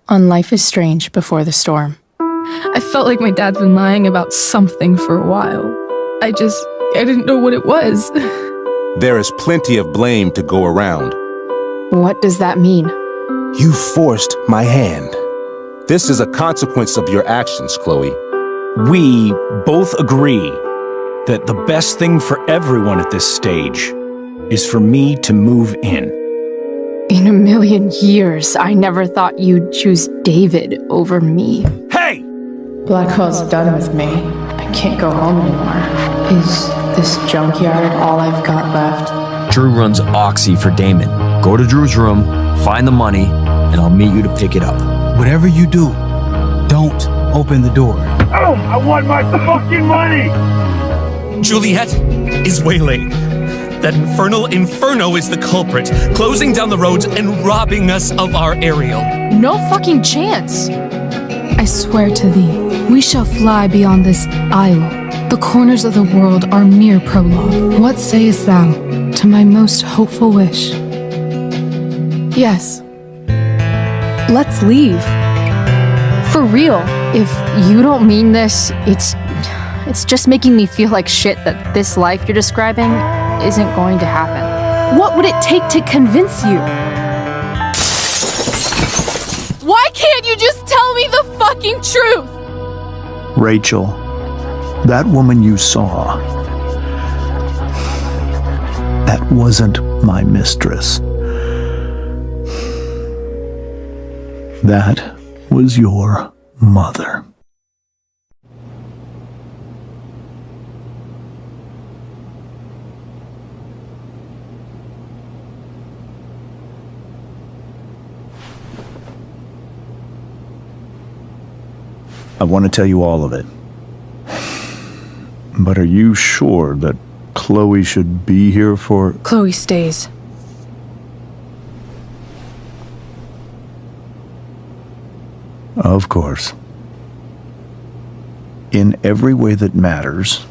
On Life is Strange Before the Storm. I felt like my dad's been lying about something for a while. I didn't know what it was. There is plenty of blame to go around. What does that mean? You forced my hand. This is a consequence of your actions, Chloe. We both agree that the best thing for everyone at this stage is for me to move in. In a million years, I never thought you'd choose David over me. Hey! Blackwell's done with me. I can't go home anymore. Is this junkyard all I've got left? Drew runs Oxy for Damon. Go to Drew's room, find the money, and I'll meet you to pick it up. Whatever you do, don't open the door. Oh, I want my fucking money! Juliet is waylaid. That infernal Inferno is the culprit, closing down the roads and robbing us of our Ariel. No fucking chance! I swear to thee, we shall fly beyond this isle. The corners of the world are mere prologue. What sayest thou to my most hopeful wish? Yes. Let's leave. For real. If you don't mean this, it's just making me feel like shit that this life you're describing isn't going to happen. What would it take to convince you? Why can't you just tell me the fucking truth? Rachel, that woman you saw, that wasn't my mistress. That was your mother. I want to tell you all of it. But are you sure that Chloe should be here for... Chloe stays. Of course. In every way that matters,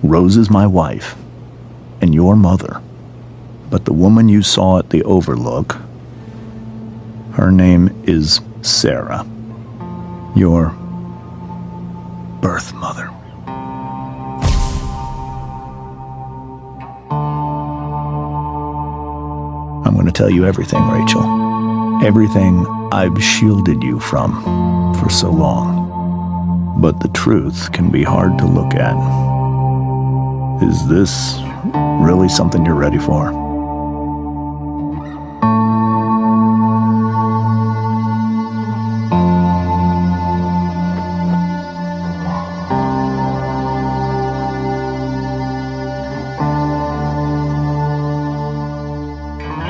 Rose is my wife and your mother. But the woman you saw at the Overlook, her name is Sarah. Your birth mother. I'm going to tell you everything, Rachel. Everything I've shielded you from for so long. But the truth can be hard to look at. Is this really something you're ready for?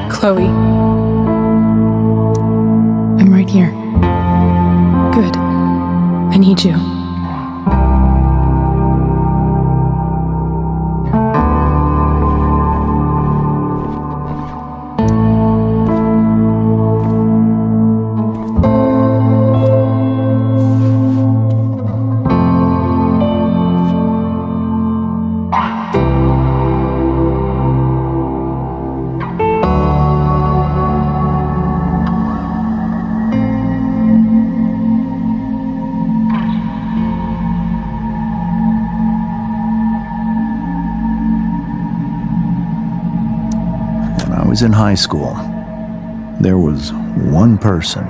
Chloe. I'm right here. Good. I need you. In high school, there was one person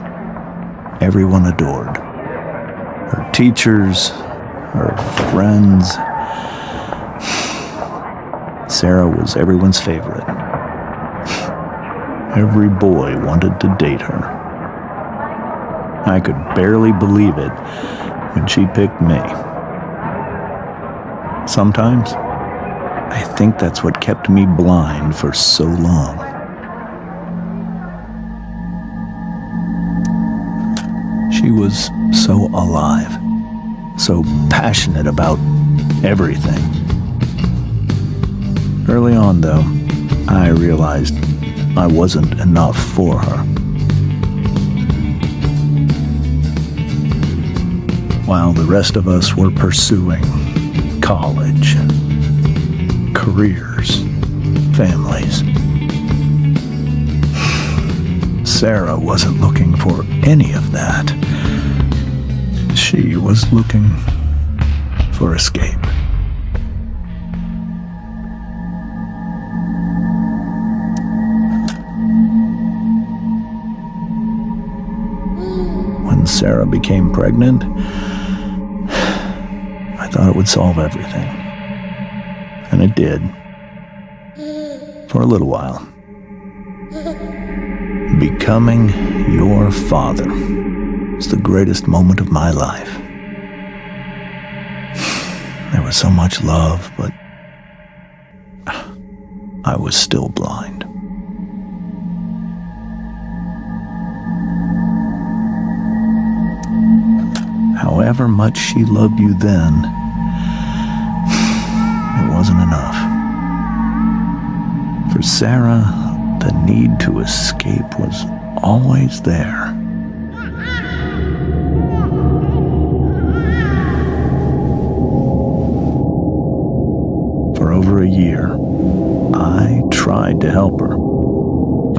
everyone adored. Her teachers, her friends. Sarah was everyone's favorite. Every boy wanted to date her. I could barely believe it when she picked me. Sometimes, I think that's what kept me blind for so long. She was so alive, so passionate about everything. Early on, though, I realized I wasn't enough for her. While the rest of us were pursuing college, careers, families, Sarah wasn't looking for any of that. She was looking for escape. When Sarah became pregnant, I thought it would solve everything. And it did. For a little while. Becoming your father was the greatest moment of my life. There was so much love, but I was still blind. However much she loved you then, it wasn't enough. For Sarah, the need to escape was always there. For over a year, I tried to help her.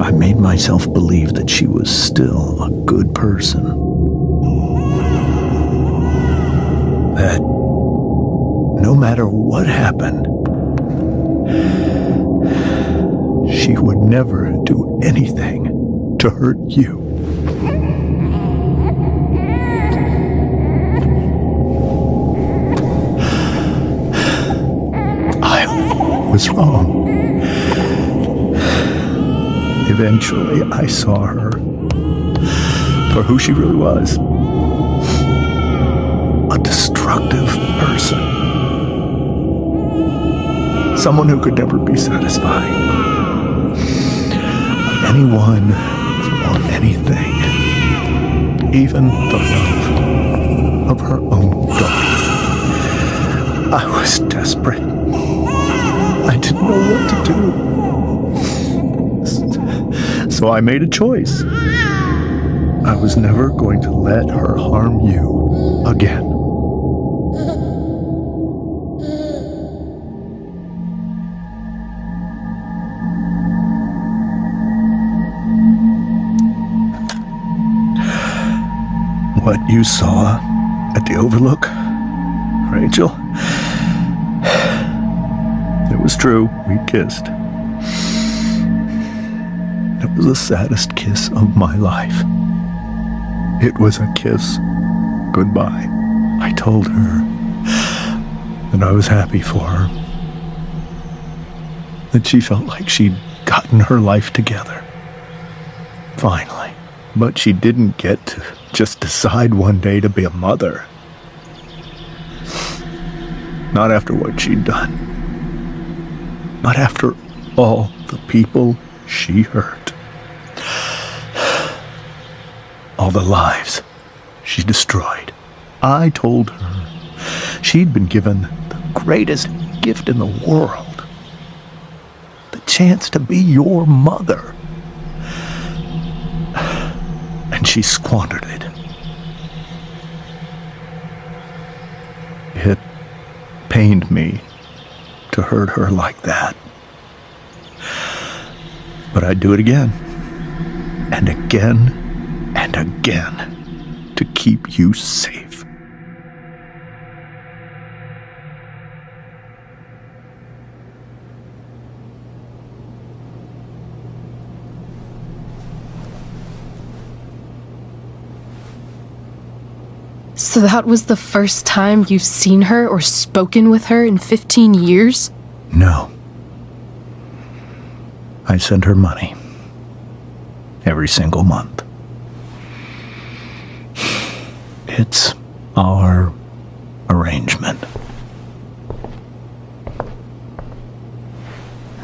I made myself believe that she was still a good person. That no matter what happened, she would never do anything to hurt you. I was wrong. Eventually, I saw her for who she really was. A destructive person. Someone who could never be satisfied. Anyone or anything. Even the love of her own daughter. I was desperate. I didn't know what to do. So I made a choice. I was never going to let her harm you again. What you saw at the Overlook, Rachel, it was true. We kissed. It was the saddest kiss of my life. It was a kiss goodbye. I told her that I was happy for her. That she felt like she'd gotten her life together. Finally. But she didn't get to just decide one day to be a mother. Not after what she'd done. Not after all the people she hurt. All the lives she destroyed. I told her she'd been given the greatest gift in the world. The chance to be your mother. And she squandered it. It pained me to hurt her like that. But I'd do it again. And again. And again. To keep you safe. So that was the first time you've seen her or spoken with her in 15 years? No. I sent her money. Every single month. It's our arrangement.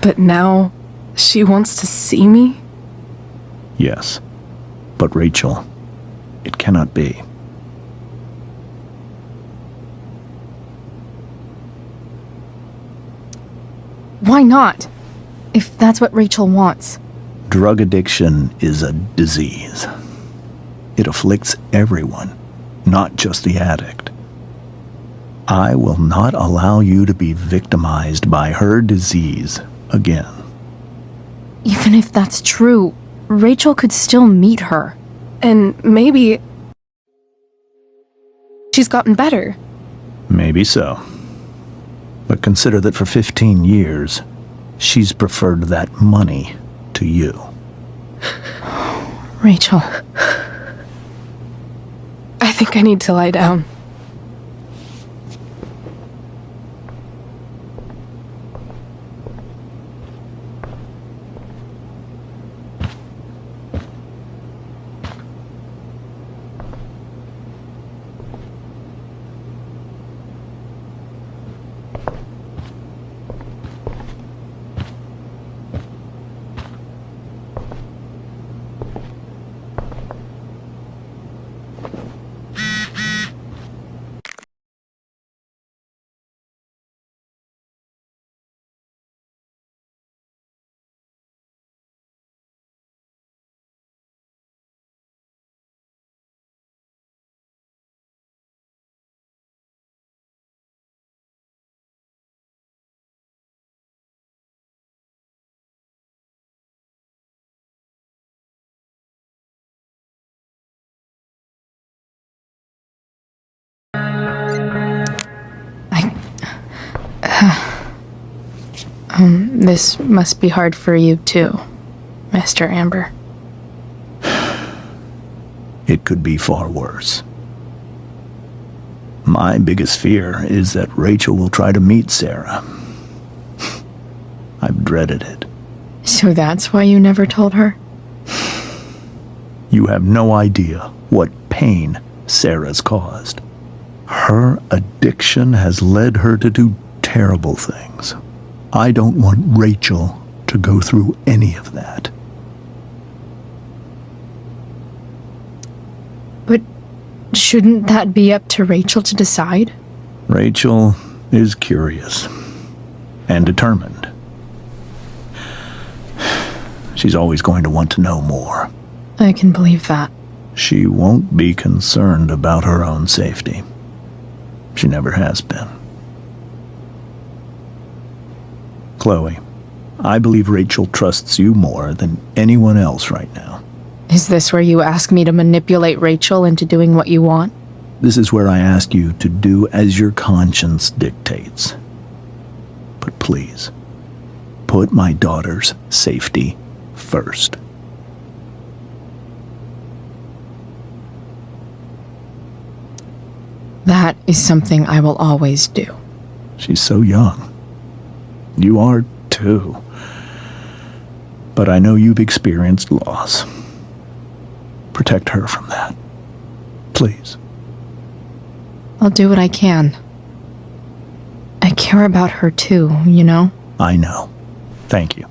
But now she wants to see me? Yes. But Rachel, it cannot be. Why not? If that's what Rachel wants. Drug addiction is a disease. It afflicts everyone, not just the addict. I will not allow you to be victimized by her disease again. Even if that's true, Rachel could still meet her. And maybe she's gotten better. Maybe so. But consider that for 15 years, she's preferred that money to you. Rachel. I think I need to lie down. This must be hard for you too, Mr. Amber. It could be far worse. My biggest fear is that Rachel will try to meet Sarah. I've dreaded it. So that's why you never told her? You have no idea what pain Sarah's caused. Her addiction has led her to do terrible things. I don't want Rachel to go through any of that. But shouldn't that be up to Rachel to decide? Rachel is curious and determined. She's always going to want to know more. I can believe that. She won't be concerned about her own safety. She never has been. Chloe, I believe Rachel trusts you more than anyone else right now. Is this where you ask me to manipulate Rachel into doing what you want? This is where I ask you to do as your conscience dictates. But please, put my daughter's safety first. That is something I will always do. She's so young. You are too. But I know you've experienced loss. Protect her from that. Please. I'll do what I can. I care about her too, you know? I know. Thank you.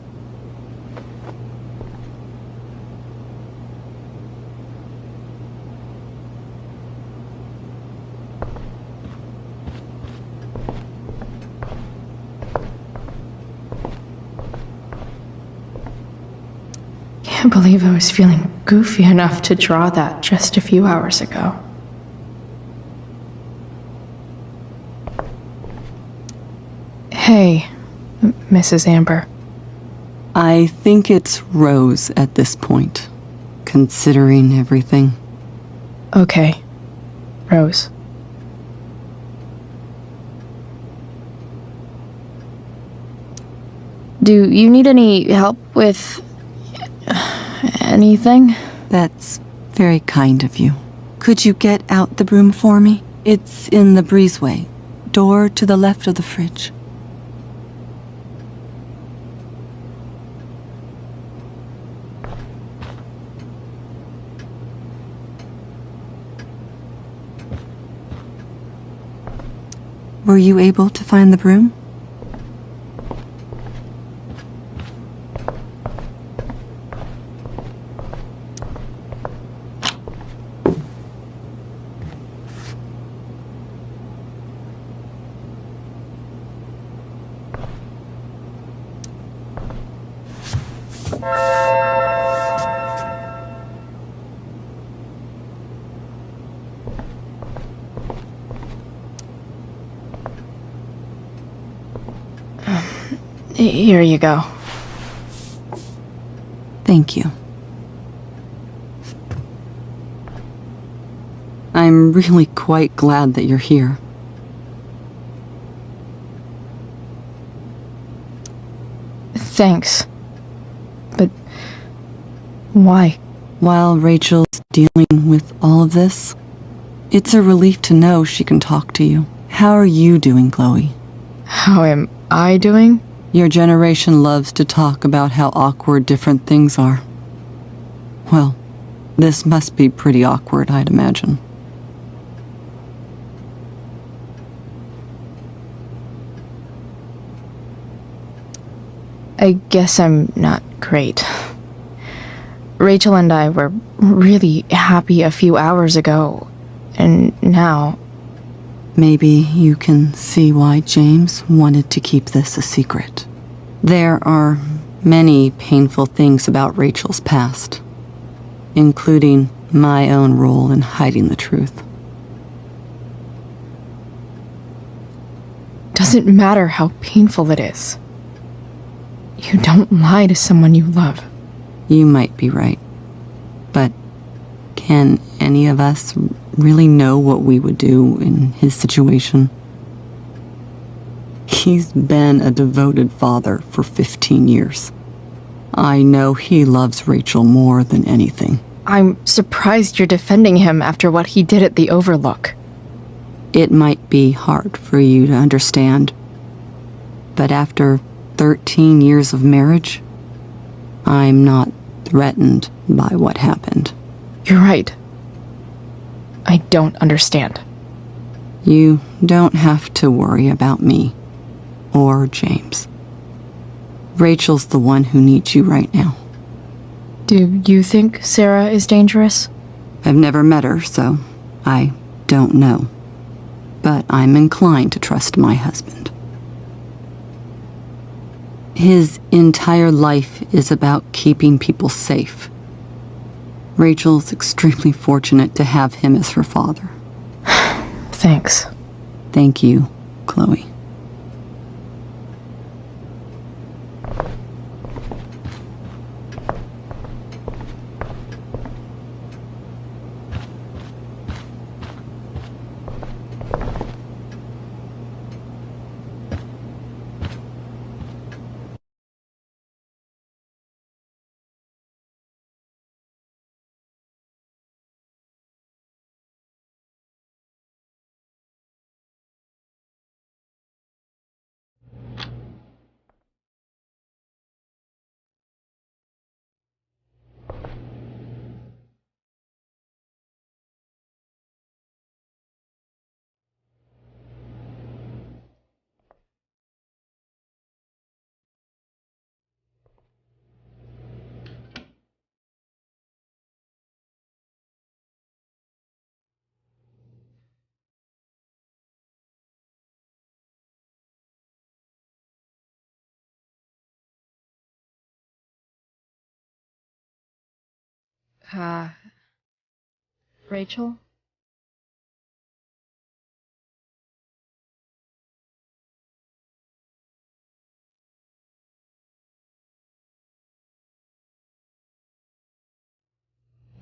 Can't believe I was feeling goofy enough to draw that just a few hours ago. Hey, Mrs. Amber. I think it's Rose at this point, considering everything. Okay, Rose. Do you need any help with anything? That's very kind of you. Could you get out the broom for me? It's in the breezeway, door to the left of the fridge. Were you able to find the broom? Here you go. Thank you. I'm really quite glad that you're here. Thanks. But why? While Rachel's dealing with all of this, it's a relief to know she can talk to you. How are you doing, Chloe? How am I doing? Your generation loves to talk about how awkward different things are. Well, this must be pretty awkward, I'd imagine. I guess I'm not great. Rachel and I were really happy a few hours ago, and now... Maybe you can see why James wanted to keep this a secret. There are many painful things about Rachel's past, including my own role in hiding the truth. Doesn't matter how painful it is. You don't lie to someone you love. You might be right, but can any of us really know what we would do in his situation? He's been a devoted father for 15 years. I know he loves Rachel more than anything. I'm surprised you're defending him after what he did at the Overlook. It might be hard for you to understand, but after 13 years of marriage, I'm not threatened by what happened. You're right. I don't understand. You don't have to worry about me or James. Rachel's the one who needs you right now. Do you think Sarah is dangerous? I've never met her, so I don't know. But I'm inclined to trust my husband. His entire life is about keeping people safe. Rachel's extremely fortunate to have him as her father. Thanks. Thank you, Chloe. Rachel?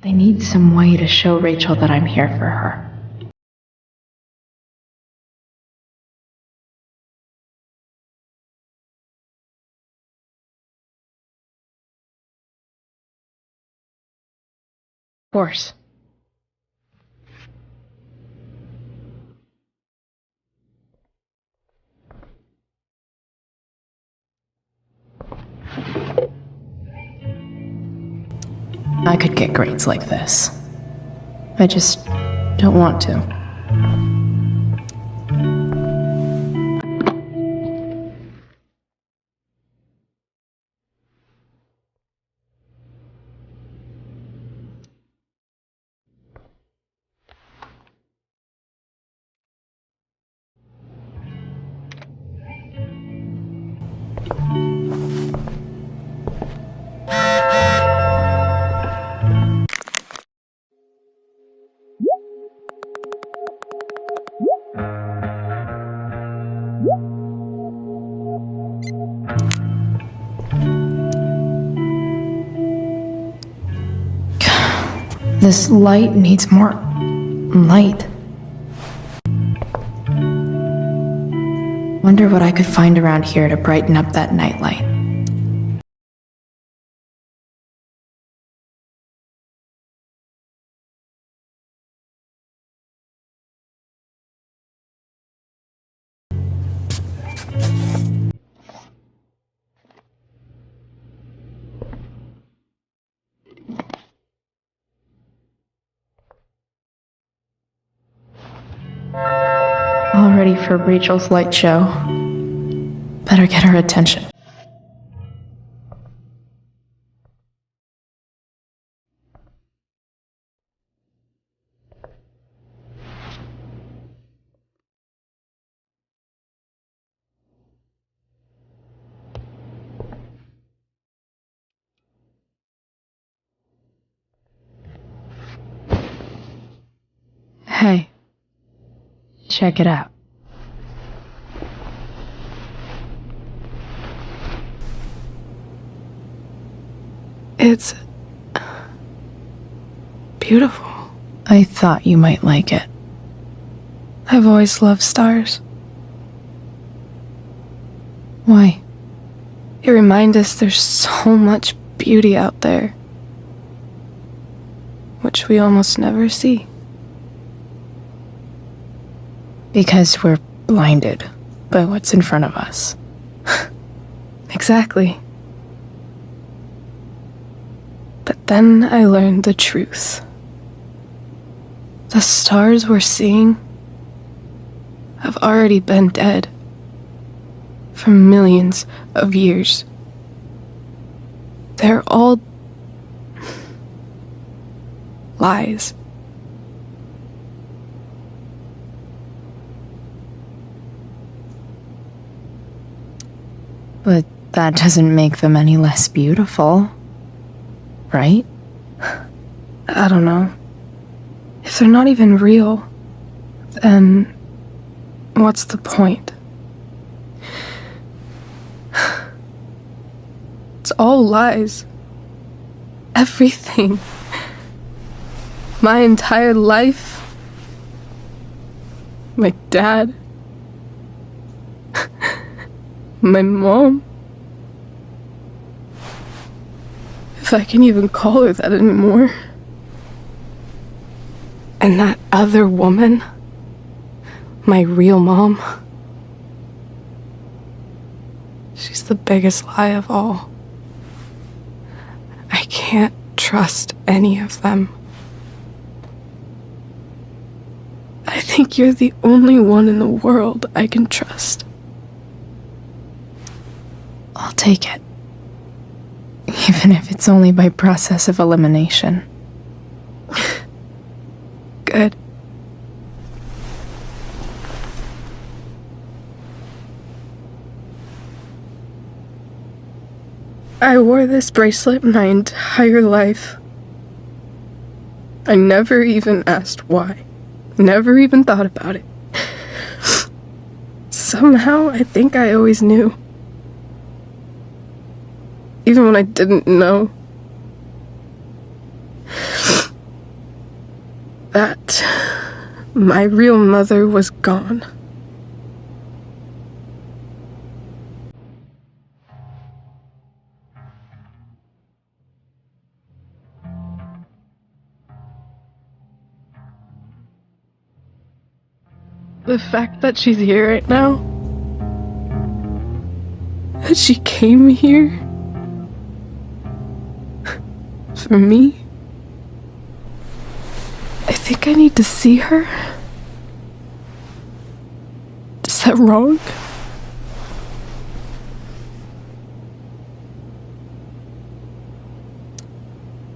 They need some way to show Rachel that I'm here for her. Of course. I could get grades like this. I just don't want to. This light needs more light. Wonder what I could find around here to brighten up that nightlight. All ready for Rachel's light show. Better get her attention. Hey, check it out. It's beautiful. I thought you might like it. I've always loved stars. Why? They remind us there's so much beauty out there, which we almost never see. Because we're blinded by what's in front of us. Exactly. But then I learned the truth. The stars we're seeing have already been dead for millions of years. They're all lies. But that doesn't make them any less beautiful, right? I don't know. If they're not even real, then what's the point? It's all lies. Everything. My entire life. My dad. My mom. If I can even call her that anymore. And that other woman, my real mom, she's the biggest lie of all. I can't trust any of them. I think you're the only one in the world I can trust. I'll take it. Even if it's only by process of elimination. Good. I wore this bracelet my entire life. I never even asked why. Never even thought about it. Somehow, I think I always knew. Even when I didn't know. That my real mother was gone. The fact that she's here right now, that she came here for me, I think I need to see her. Is that wrong?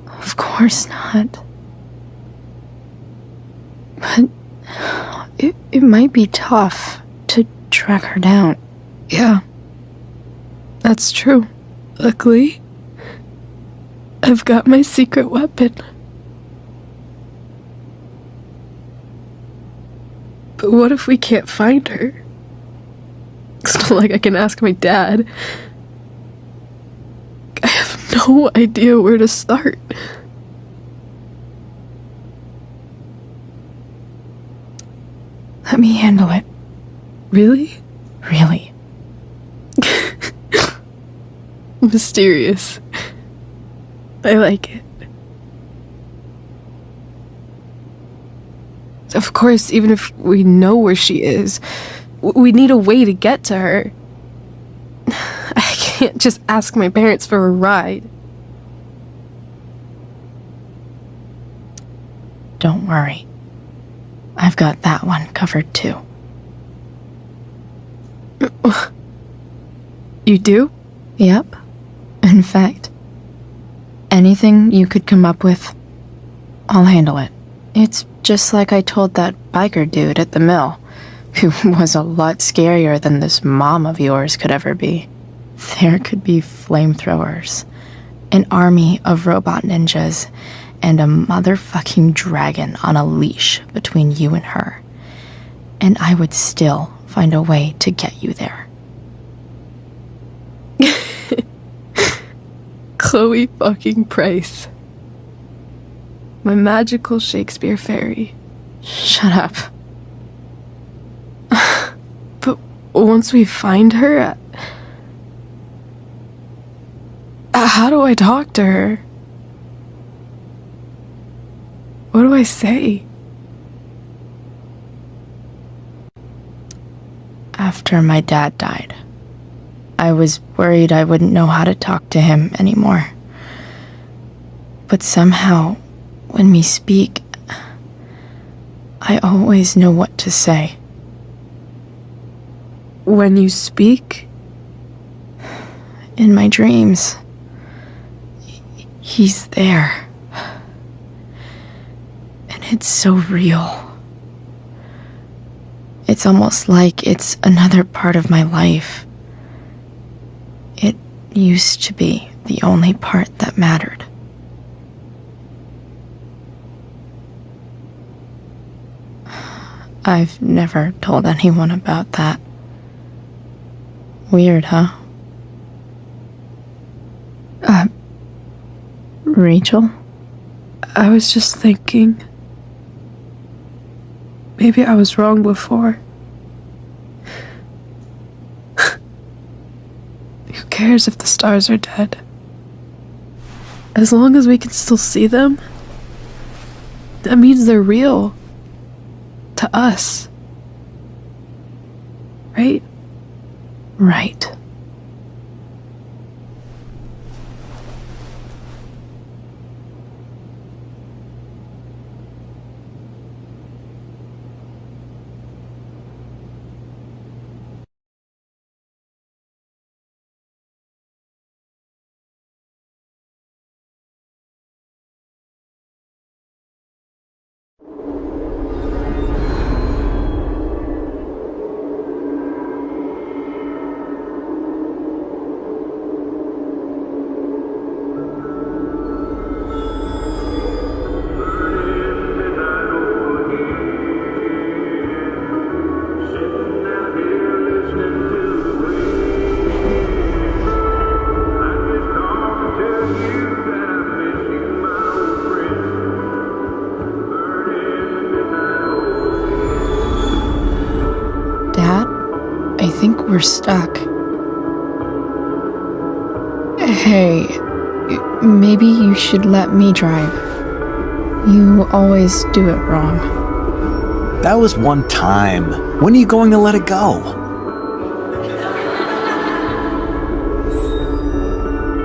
Of course not. But it might be tough to track her down. Yeah, that's true. Luckily, I've got my secret weapon. But what if we can't find her? It's not like I can ask my dad. I have no idea where to start. Let me handle it. Really? Really. Mysterious. I like it. Of course, even if we know where she is, we need a way to get to her. I can't just ask my parents for a ride. Don't worry. I've got that one covered too. You do? Yep. In fact, anything you could come up with, I'll handle it. It's just like I told that biker dude at the mill, who was a lot scarier than this mom of yours could ever be. There could be flamethrowers, an army of robot ninjas, and a motherfucking dragon on a leash between you and her. And I would still find a way to get you there. Chloe fucking Price. My magical Shakespeare fairy. Shut up. But once we find her, how do I talk to her? What do I say? After my dad died, I was worried I wouldn't know how to talk to him anymore. But somehow, when we speak, I always know what to say. When you speak? In my dreams, he's there. And it's so real. It's almost like it's another part of my life. It used to be the only part that mattered. I've never told anyone about that. Weird, huh? Rachel? I was just thinking. Maybe I was wrong before. Who cares if the stars are dead? As long as we can still see them, that means they're real. To us. Right? Right. I think we're stuck. Hey, maybe you should let me drive. You always do it wrong. That was one time. When are you going to let it go?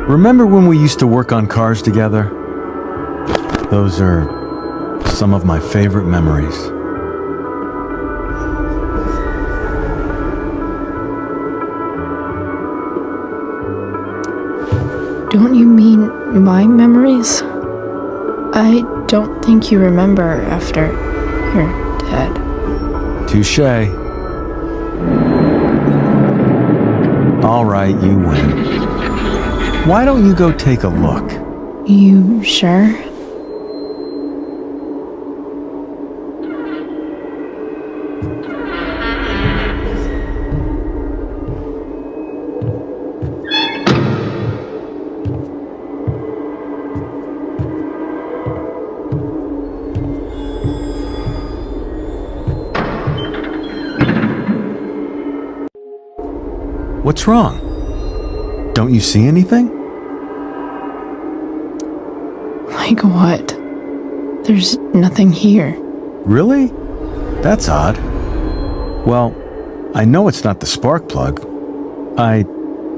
Remember when we used to work on cars together? Those are some of my favorite memories. Don't you mean my memories? I don't think you remember after you're dead. Touché. All right, you win. Why don't you go take a look? You sure? What's wrong? Don't you see anything? Like what? There's nothing here. Really? That's odd. Well, I know it's not the spark plug. I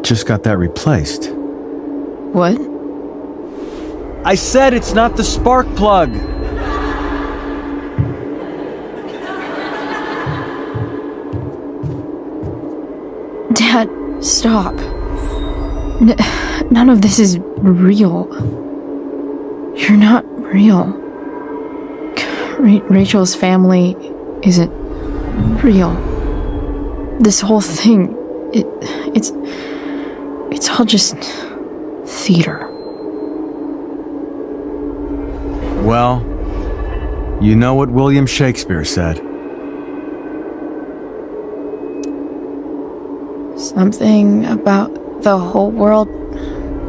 just got that replaced. What? I said it's not the spark plug! Dad, stop. None of this is real. You're not real. Rachel's family isn't real. This whole thing, it's all just theater. Well, you know what William Shakespeare said. Something about the whole world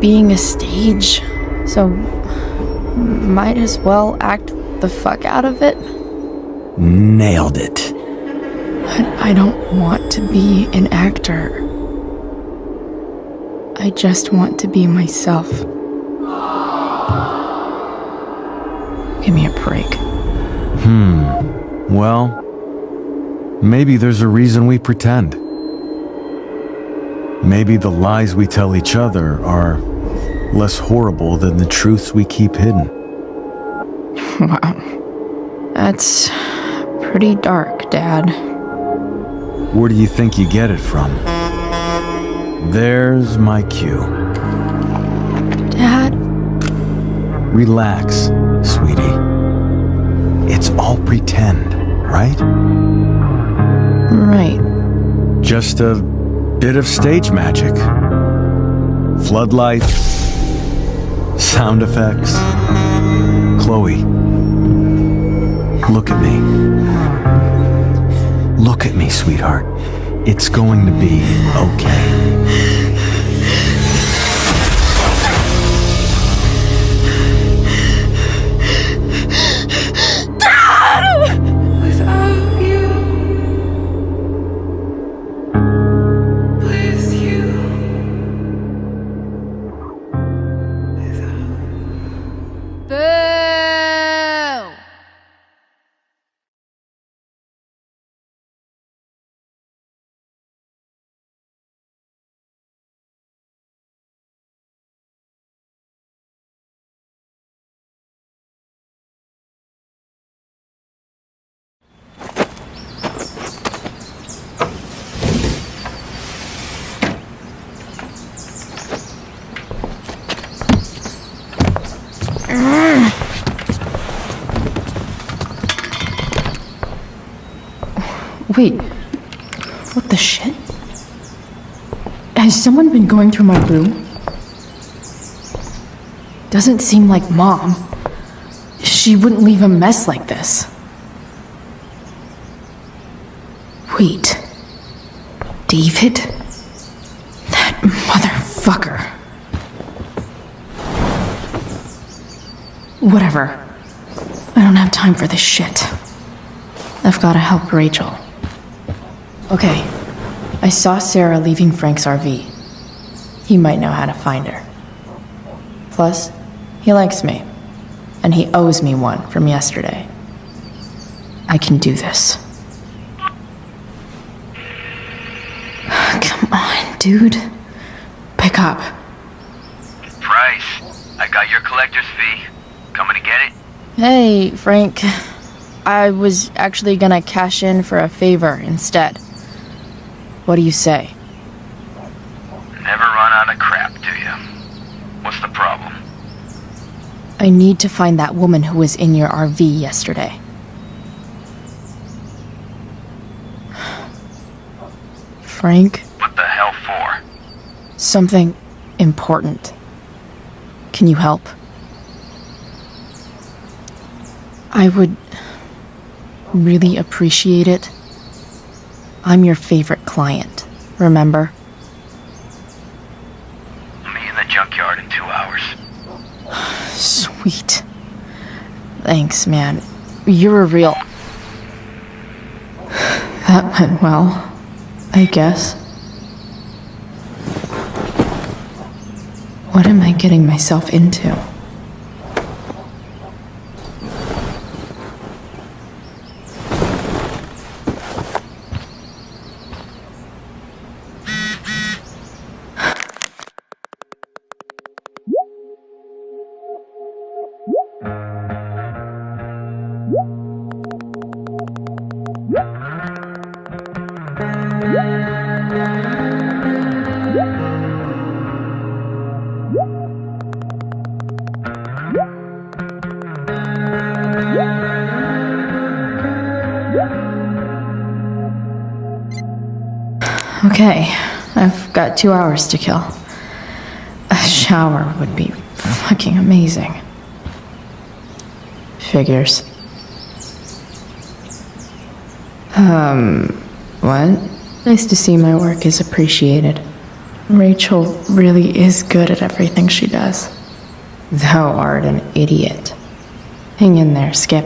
being a stage, so might as well act the fuck out of it. Nailed it. But I don't want to be an actor. I just want to be myself. Give me a break. Well, maybe there's a reason we pretend. Maybe the lies we tell each other are less horrible than the truths we keep hidden. Wow. That's pretty dark, Dad. Where do you think you get it from? There's my cue. Dad? Relax, sweetie. It's all pretend, right? Right. Just a bit of stage magic. Floodlights, sound effects. Chloe, look at me. Look at me, sweetheart. It's going to be okay. Wait, what the shit? Has someone been going through my room? Doesn't seem like Mom. She wouldn't leave a mess like this. Wait. David? That motherfucker. Whatever. I don't have time for this shit. I've gotta help Rachel. Okay, I saw Sarah leaving Frank's RV. He might know how to find her. Plus, he likes me, and he owes me one from yesterday. I can do this. Come on, dude. Pick up. Price, I got your collector's fee. Coming to get it? Hey, Frank. I was actually gonna cash in for a favor instead. What do you say? Never run out of crap, do you? What's the problem? I need to find that woman who was in your RV yesterday. Frank? What the hell for? Something important. Can you help? I would really appreciate it. I'm your favorite client, remember? I'll meet you in the junkyard in 2 hours. Sweet. Thanks, man. You're a real... That went well, I guess. What am I getting myself into? Okay, I've got 2 hours to kill. A shower would be fucking amazing. Figures. What? Nice to see my work is appreciated. Rachel really is good at everything she does. Thou art an idiot. Hang in there, Skip.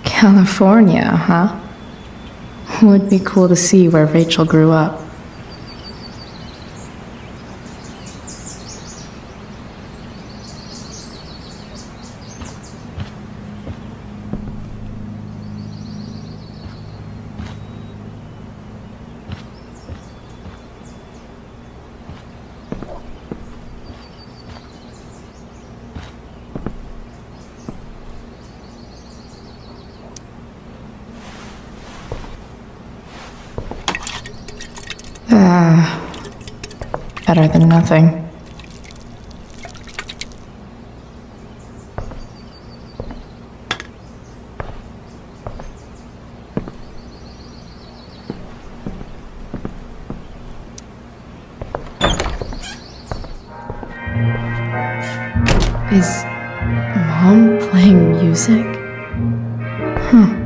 California, huh? Would be cool to see where Rachel grew up. Better than nothing. Is Mom playing music? Huh.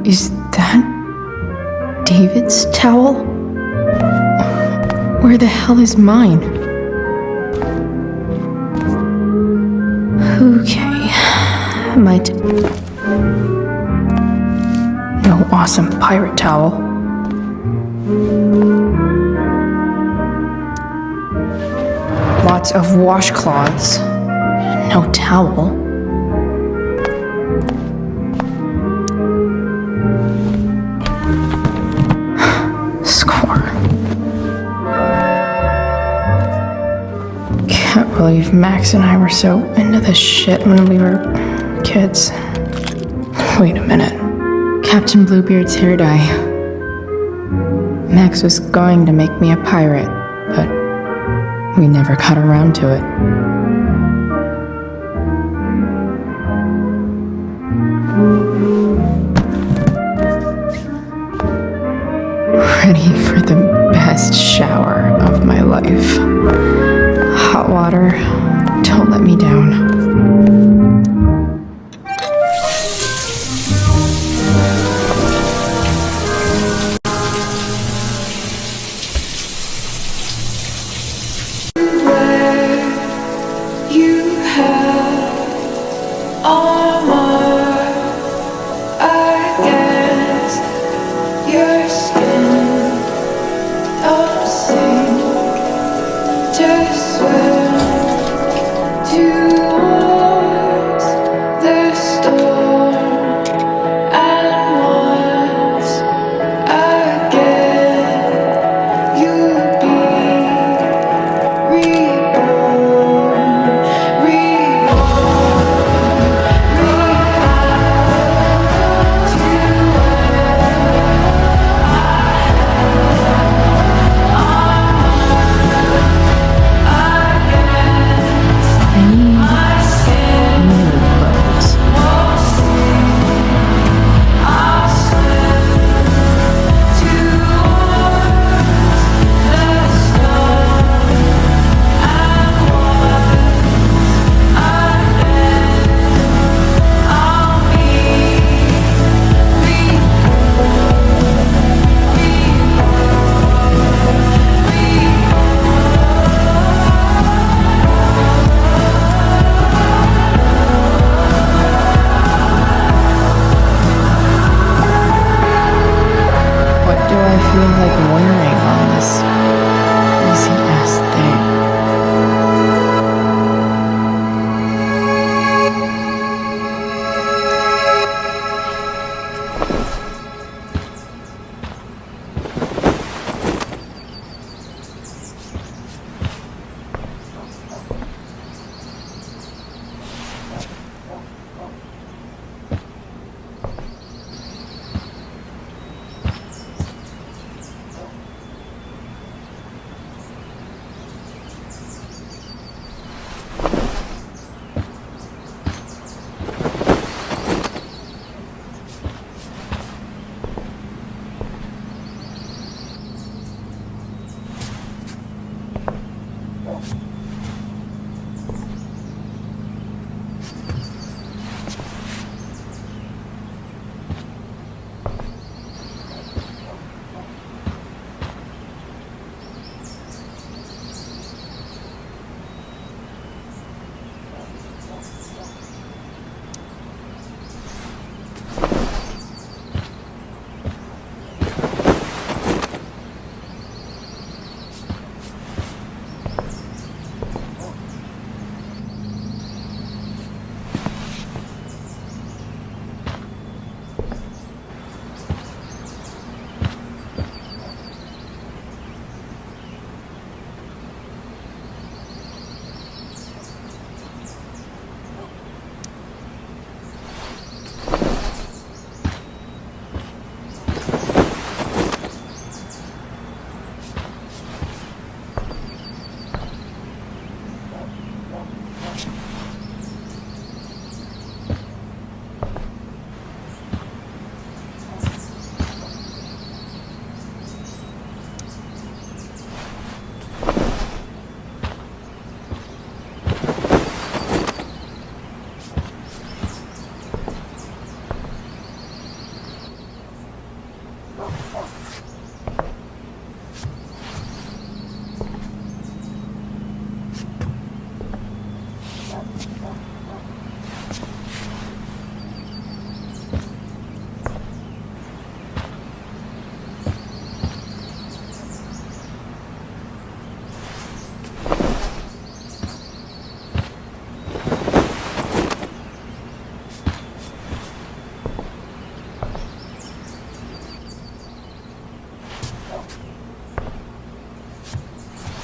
Is that David's towel? Where the hell is mine? Okay, no awesome pirate towel. Lots of washcloths. No towel. Can't believe Max and I were so into this shit when we were kids. Wait a minute. Captain Bluebeard's hair dye. Max was going to make me a pirate, but we never got around to it. Ready for the best shower of my life. Hot water, don't let me down. You have feel like wearing on this easy ass thing.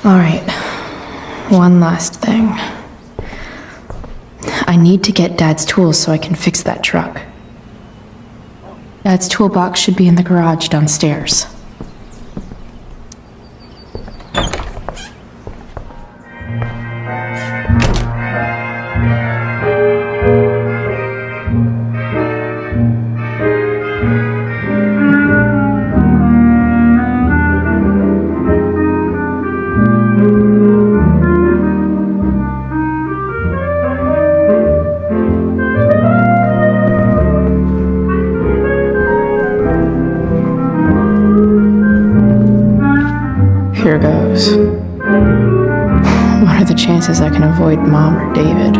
Alright, one last thing. I need to get Dad's tools so I can fix that truck. Dad's toolbox should be in the garage downstairs. Here goes. What are the chances I can avoid Mom or David?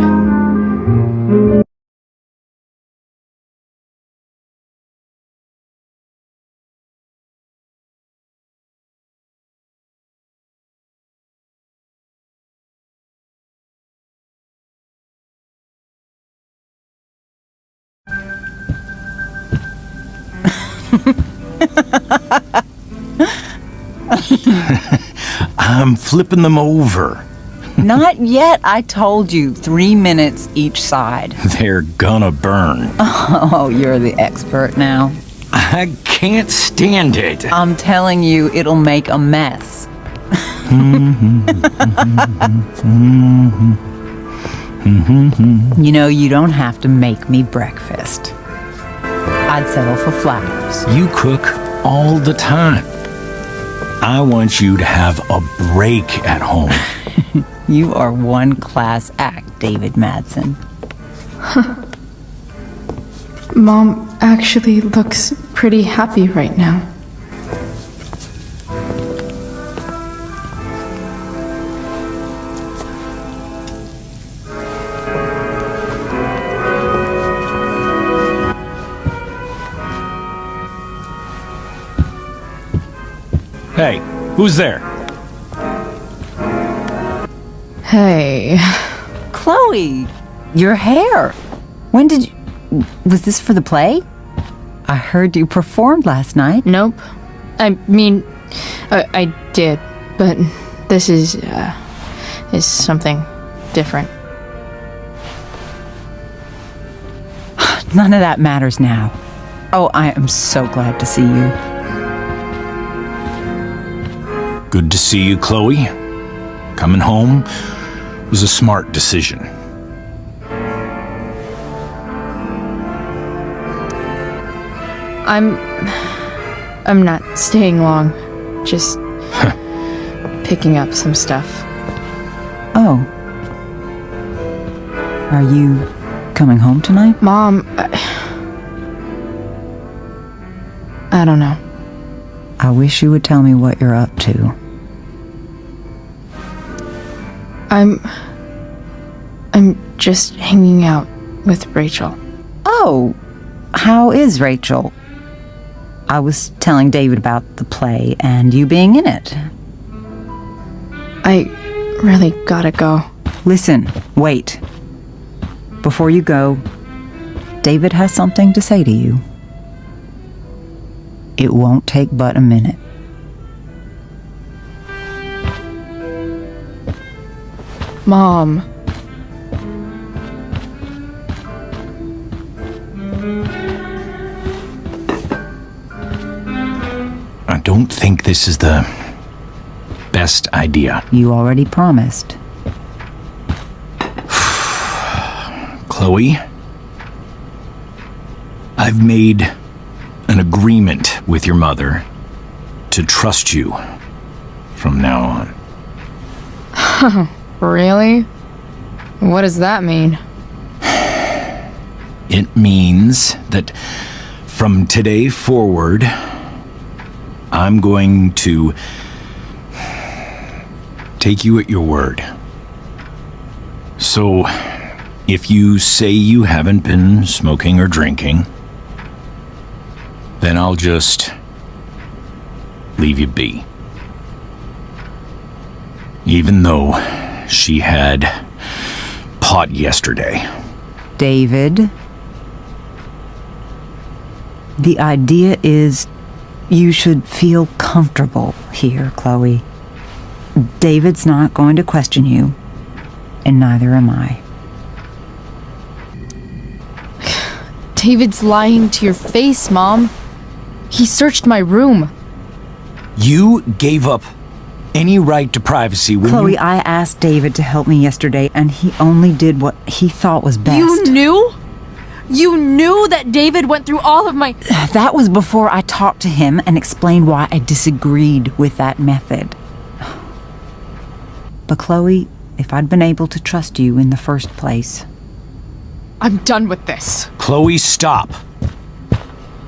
I'm flipping them over. Not yet. I told you 3 minutes each side. They're gonna burn. Oh, you're the expert now. I can't stand it. I'm telling you, it'll make a mess. You know, you don't have to make me breakfast. I'd settle for flowers. You cook all the time. I want you to have a break at home. You are one class act, David Madsen. Mom actually looks pretty happy right now. Hey, who's there? Hey. Chloe, your hair. When did you... Was this for the play? I heard you performed last night. Nope. I mean, I did, but this is something different. None of that matters now. Oh, I am so glad to see you. Good to see you, Chloe. Coming home was a smart decision. I'm not staying long. Just picking up some stuff. Oh. Are you coming home tonight? Mom, I don't know. I wish you would tell me what you're up to. I'm just hanging out with Rachel. Oh, how is Rachel? I was telling David about the play and you being in it. I really gotta go. Listen, wait. Before you go, David has something to say to you. It won't take but a minute. Mom. I don't think this is the best idea. You already promised. Chloe, I've made an agreement with your mother to trust you from now on. Really? What does that mean? It means that from today forward, I'm going to take you at your word. So, if you say you haven't been smoking or drinking, then I'll just leave you be. Even though she had pot yesterday. David, the idea is you should feel comfortable here, Chloe. David's not going to question you, and neither am I. David's lying to your face, Mom. He searched my room. You gave up any right to privacy when Chloe, I asked David to help me yesterday, and he only did what he thought was best. You knew? You knew that David went through all of my... That was before I talked to him and explained why I disagreed with that method. But Chloe, if I'd been able to trust you in the first place... I'm done with this. Chloe, stop.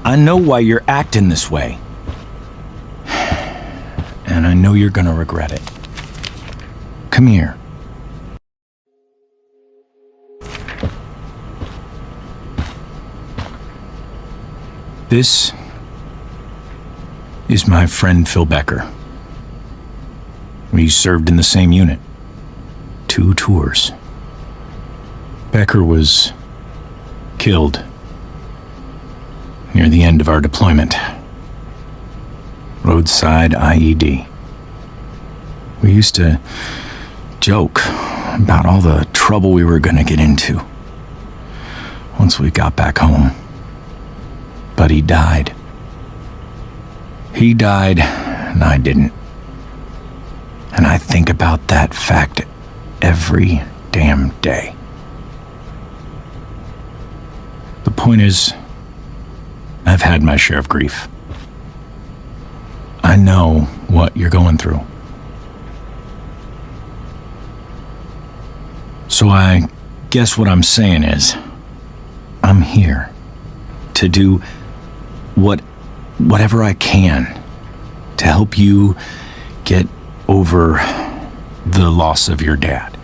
I know why you're acting this way. And I know you're gonna regret it. Come here. This is my friend Phil Becker. We served in the same unit. 2 tours. Becker was killed near the end of our deployment. Roadside IED. We used to joke about all the trouble we were gonna get into once we got back home. But he died. He died, and I didn't. And I think about that fact every damn day. The point is, I've had my share of grief. I know what you're going through. So I guess what I'm saying is, I'm here to do whatever I can to help you get over the loss of your dad.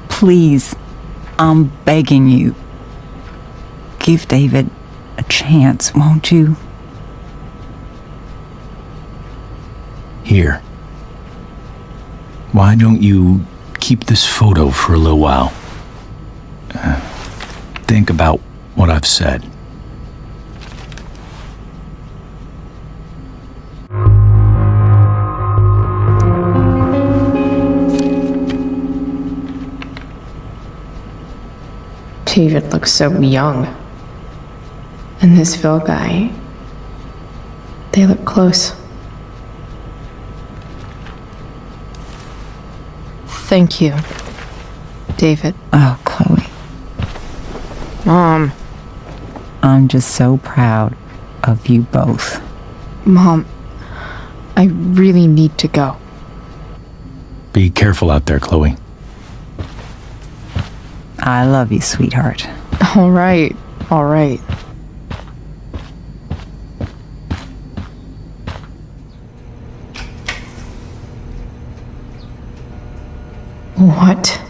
Please, I'm begging you. Give David a chance, won't you? Here. Why don't you keep this photo for a little while? Think about what I've said. David looks so young. And this Phil guy, they look close. Thank you, David. Oh, Chloe. Mom. I'm just so proud of you both. Mom, I really need to go. Be careful out there, Chloe. I love you, sweetheart. All right, all right. What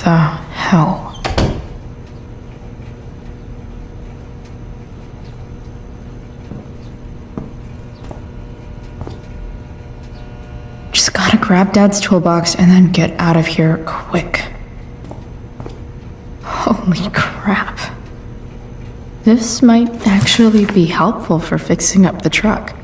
the hell? Just gotta grab Dad's toolbox and then get out of here quick. Holy crap. This might actually be helpful for fixing up the truck.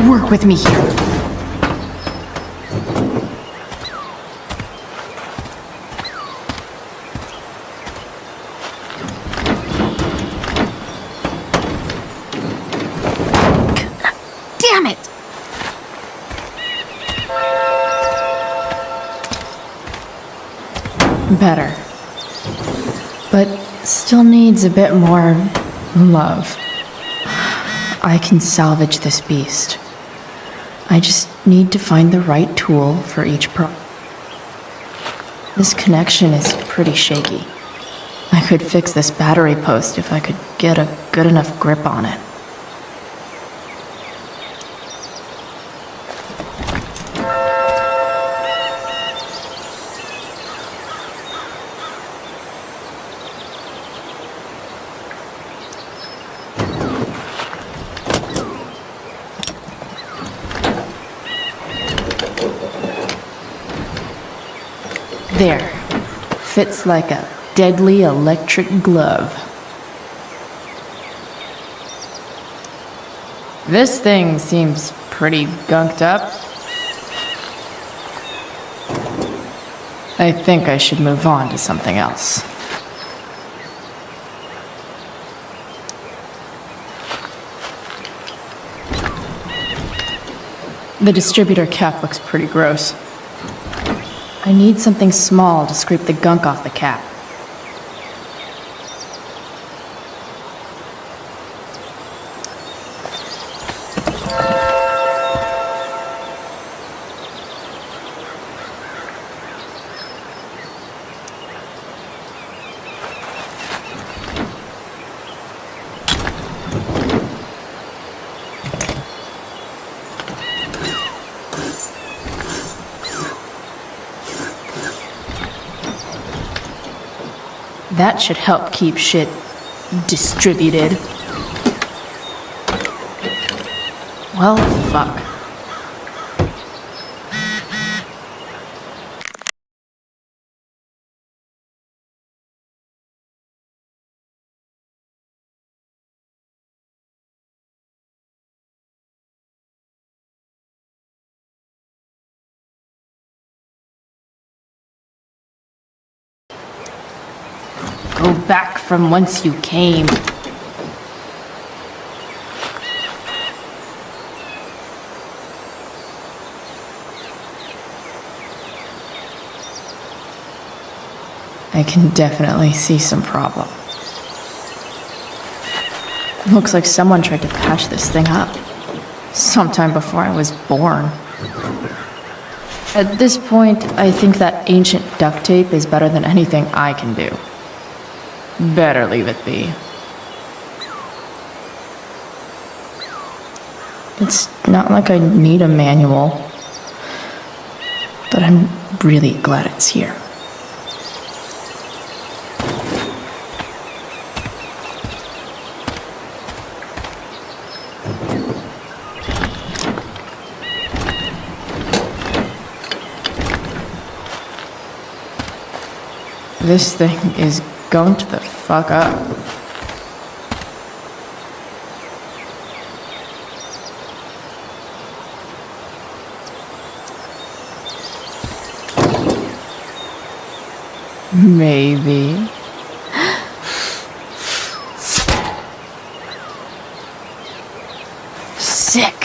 Work with me here. Damn it! Better. But still needs a bit more love. I can salvage this beast. I just need to find the right tool for each This connection is pretty shaky. I could fix this battery post if I could get a good enough grip on it. There. Fits like a deadly electric glove. This thing seems pretty gunked up. I think I should move on to something else. The distributor cap looks pretty gross. I need something small to scrape the gunk off the cap. That should help keep shit distributed. Well, fuck. Go back from whence you came. I can definitely see some problem. Looks like someone tried to patch this thing up. Sometime before I was born. At this point, I think that ancient duct tape is better than anything I can do. Better leave it be. It's not like I need a manual, but I'm really glad it's here. This thing is going to the fuck up. Maybe. Sick.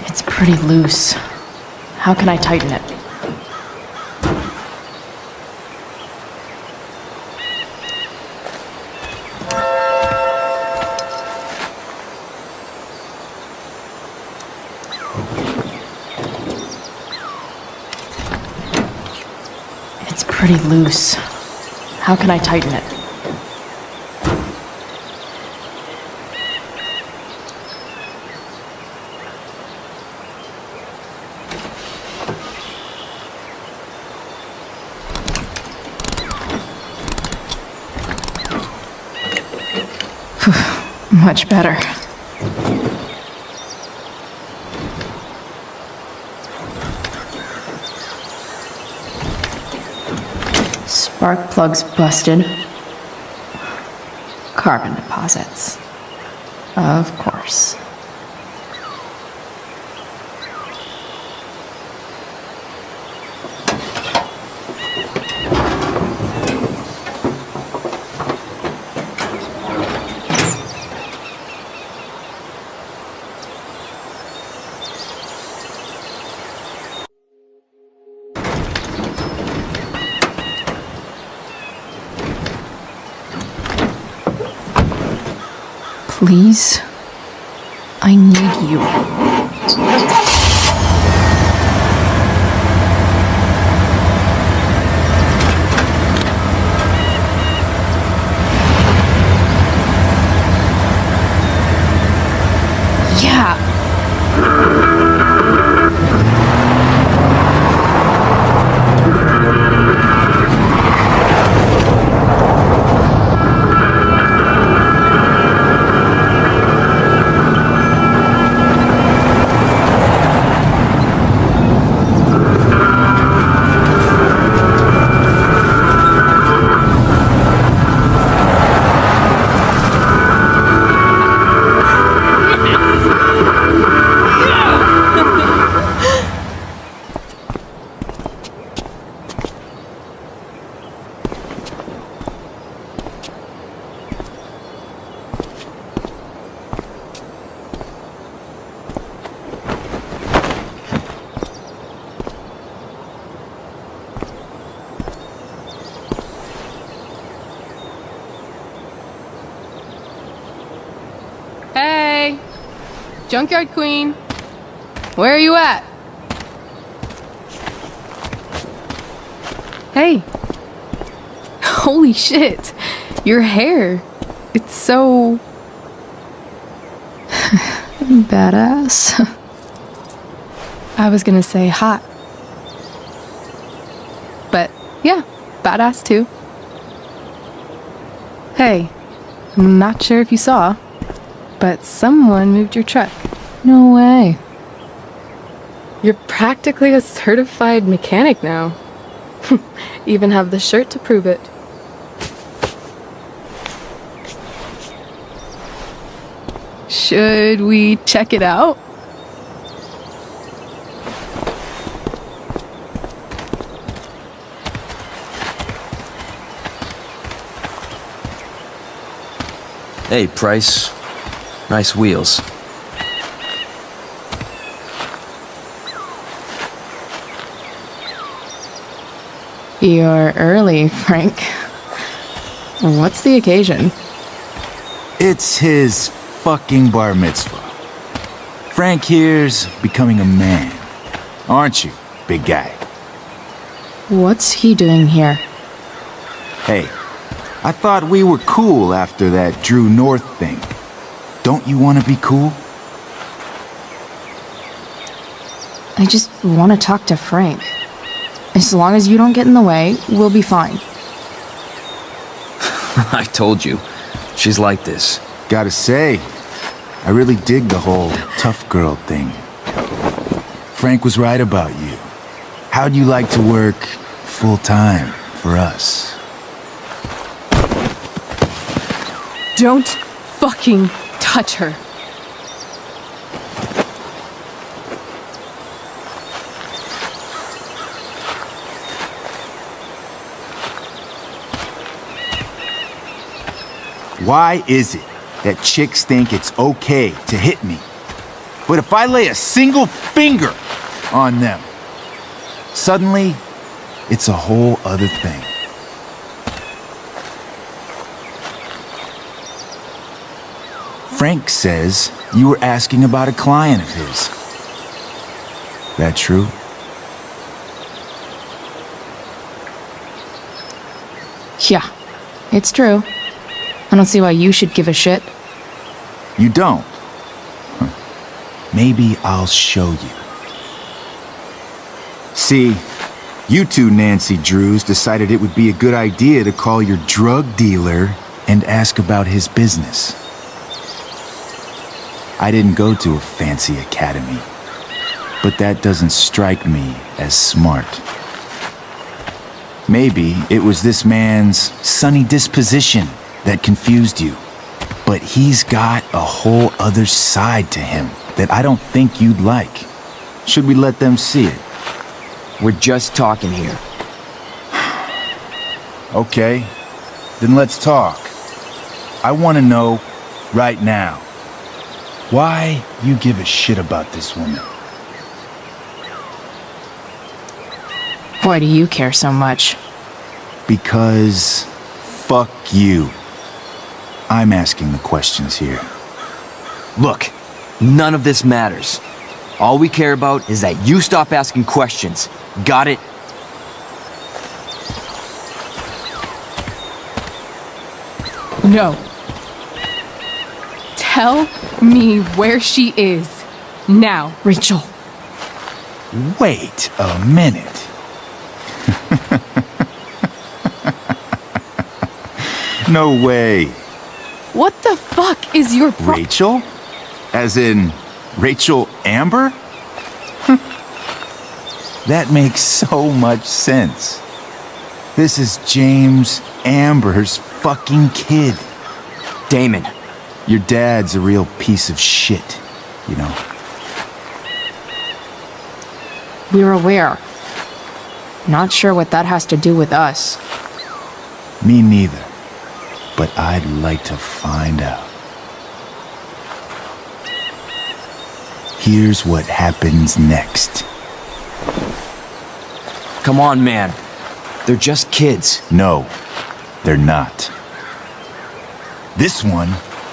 It's pretty loose. How can I tighten it? It's pretty loose. How can I tighten it? Much better. Spark plugs busted. Carbon deposits. Of course. Please, I need you. Yeah. Hey! Junkyard Queen! Where are you at? Hey. Holy shit. Your hair. It's so... Badass. I was gonna say hot. But yeah, badass too. Hey, I'm not sure if you saw, but someone moved your truck. No way. You're practically a certified mechanic now. Even have the shirt to prove it. Should we check it out? Hey, Price. Nice wheels. You're early, Frank. What's the occasion? It's his fucking bar mitzvah. Frank here's becoming a man. Aren't you, big guy? What's he doing here? Hey, I thought we were cool after that Drew North thing. Don't you want to be cool? I just want to talk to Frank. As long as you don't get in the way, we'll be fine. I told you. She's like this. Gotta say, I really dig the whole tough girl thing. Frank was right about you. How'd you like to work full time for us? Don't fucking touch her. Why is it that chicks think it's okay to hit me? But if I lay a single finger on them, suddenly it's a whole other thing. Frank says you were asking about a client of his. That true? Yeah, it's true. I don't see why you should give a shit. You don't? Huh. Maybe I'll show you. See, you two Nancy Drews decided it would be a good idea to call your drug dealer and ask about his business. I didn't go to a fancy academy, but that doesn't strike me as smart. Maybe it was this man's sunny disposition that confused you. But he's got a whole other side to him that I don't think you'd like. Should we let them see it? We're just talking here. Okay, then let's talk. I want to know right now why you give a shit about this woman. Why do you care so much? Because fuck you. I'm asking the questions here. Look, none of this matters. All we care about is that you stop asking questions. Got it? No. Tell me where she is. Now. Rachel. Wait a minute. No way. What the fuck is your Rachel? As in, Rachel Amber? That makes so much sense. This is James Amber's fucking kid. Damon. Your dad's a real piece of shit, you know? We're aware. Not sure what that has to do with us. Me neither. But I'd like to find out. Here's what happens next. Come on, man. They're just kids. No, they're not. This one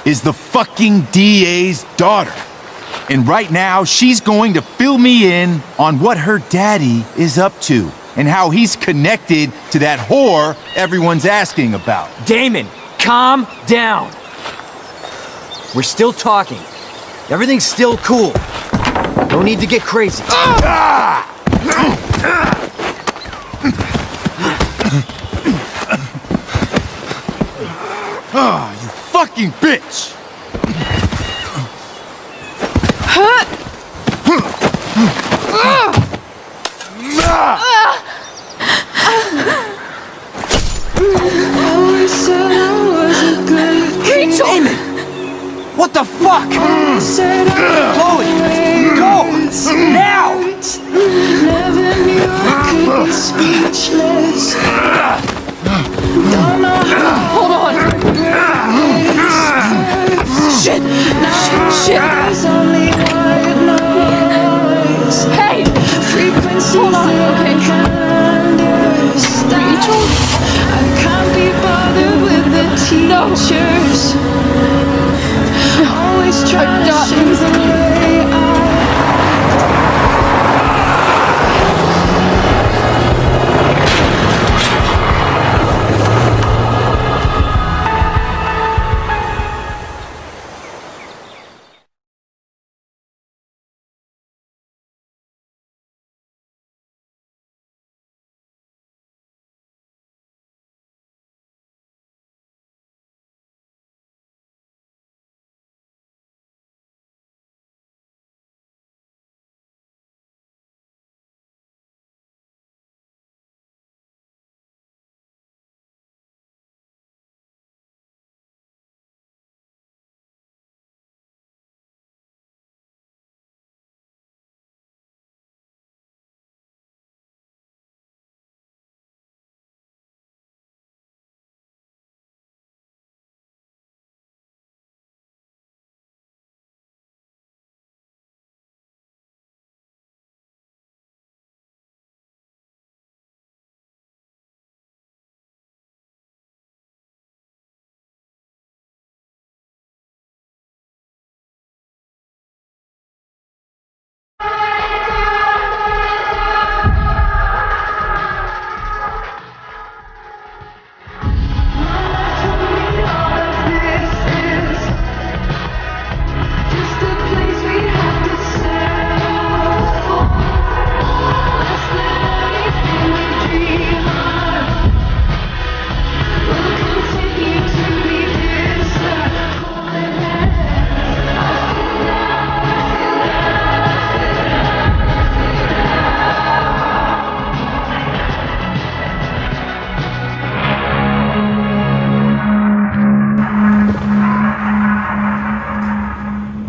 is the fucking DA's daughter. And right now, she's going to fill me in on what her daddy is up to. and how he's connected to that whore everyone's asking about. Damon, calm down. We're still talking. Everything's still cool. No need to get crazy. You fucking bitch! Rachel! Damon! What the fuck? Chloe! Go! Now! Never knew I could be speechless. Don't know how. Hold on! Shit! Shit! There's only white noise. Hey! Frequencies Hold on, okay. Rachel? I can't be bothered with the teachers. Always trying to show the way out.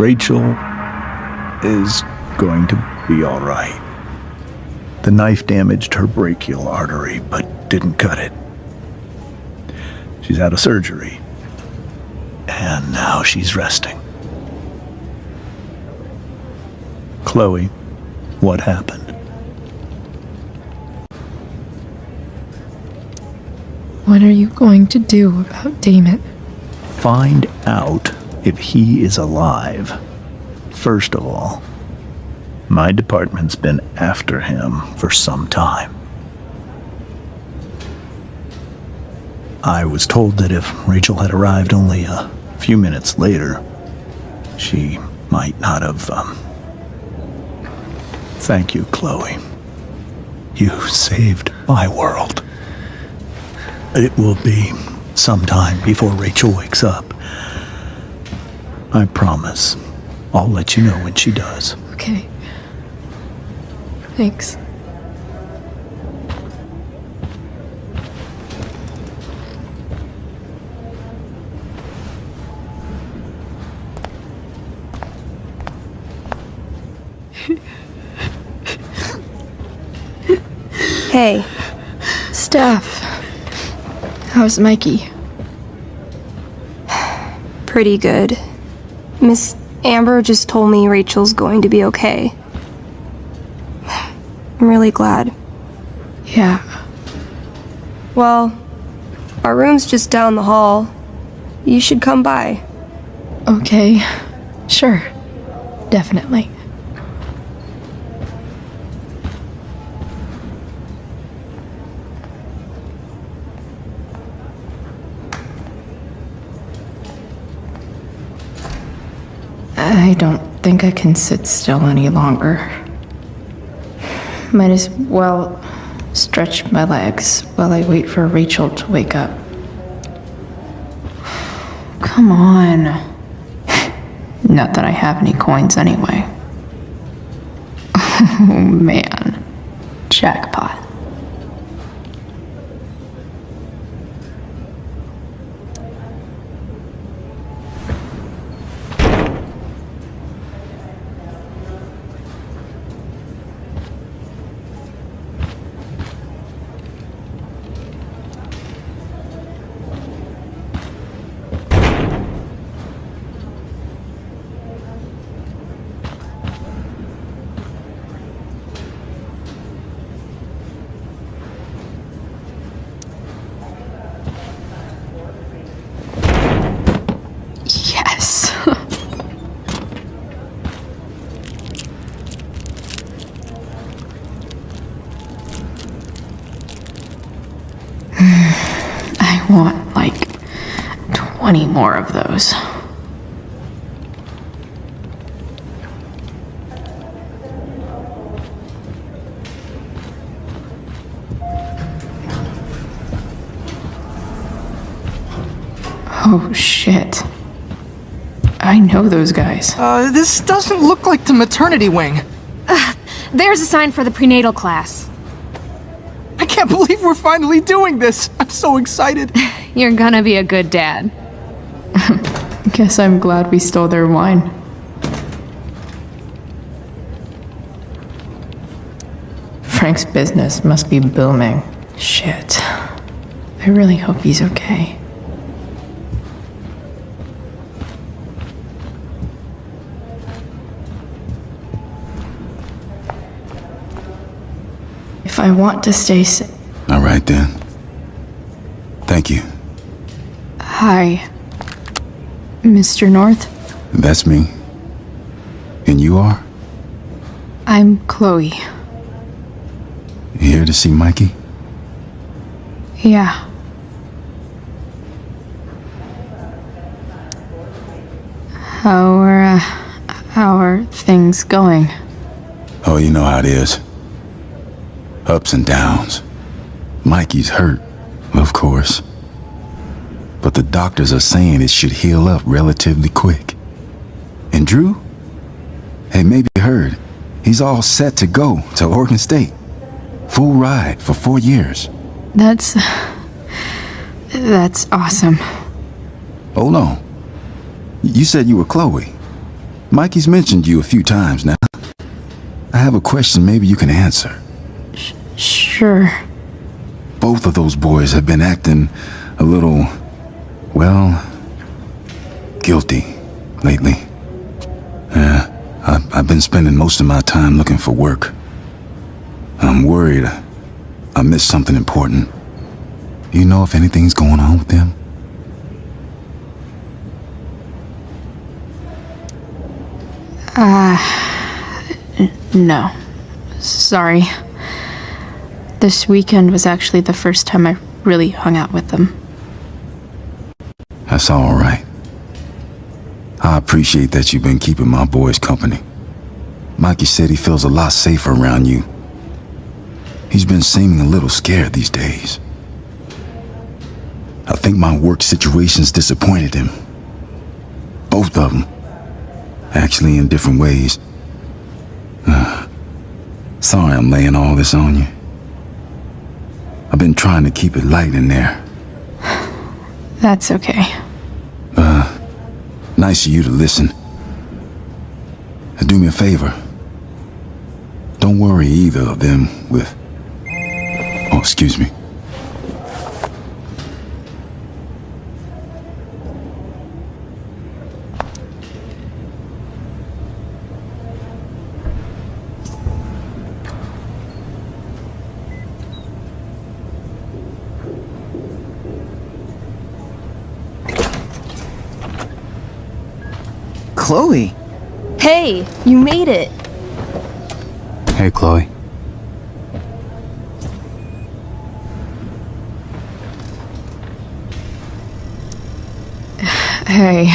Rachel is going to be all right. The knife damaged her brachial artery, but didn't cut it. She's out of surgery, and now she's resting. Chloe, what happened? What are you going to do about Damon? Find out if he is alive. First of all, my department's been after him for some time. I was told that if Rachel had arrived only a few minutes later, she might not have, Thank you, Chloe. You saved my world. It will be some time before Rachel wakes up. I promise. I'll let you know when she does. Okay. Thanks. Hey. Steph. How's Mikey? Pretty good. Miss Amber just told me Rachel's going to be okay. I'm really glad. Yeah. Well, our room's just down the hall. You should come by. Okay. Sure. Definitely. I don't think I can sit still any longer. Might as well stretch my legs while I wait for Rachel to wake up. Come on. Not that I have any coins anyway. Oh man. Jackpot. Yes. I want like 20 more of those. Oh shit. I know those guys. This doesn't look like the maternity wing. There's a sign for the prenatal class. I can't believe we're finally doing this. I'm so excited. You're gonna be a good dad. Guess I'm glad we stole their wine. Frank's business must be booming. Shit. I really hope he's okay. If I want to stay safe. All right then. Thank you. Hi, Mr. North. That's me. And you are? I'm Chloe. Here to see Mikey? Yeah. How are things going? Oh, you know how it is. Ups and downs. Mikey's hurt, of course. But the doctors are saying it should heal up relatively quick. And Drew? Hey, maybe you heard. He's all set to go to Oregon State. Full ride for 4 years. That's awesome. Hold on. You said you were Chloe. Mikey's mentioned you a few times now. I have a question maybe you can answer. Sure. Both of those boys have been acting a little, well, guilty lately. Yeah, I've been spending most of my time looking for work. I'm worried I missed something important. You know if anything's going on with them? No. Sorry. This weekend was actually the first time I really hung out with them. That's all right. I appreciate that you've been keeping my boys company. Mikey said he feels a lot safer around you. He's been seeming a little scared these days. I think my work situation's disappointed him. Both of them. Actually, in different ways. Sorry I'm laying all this on you. I've been trying to keep it light in there. That's okay. Nice of you to listen. Do me a favor. Don't worry either of them with... Oh, excuse me. Chloe. Hey, you made it. Hey, Chloe. Hey.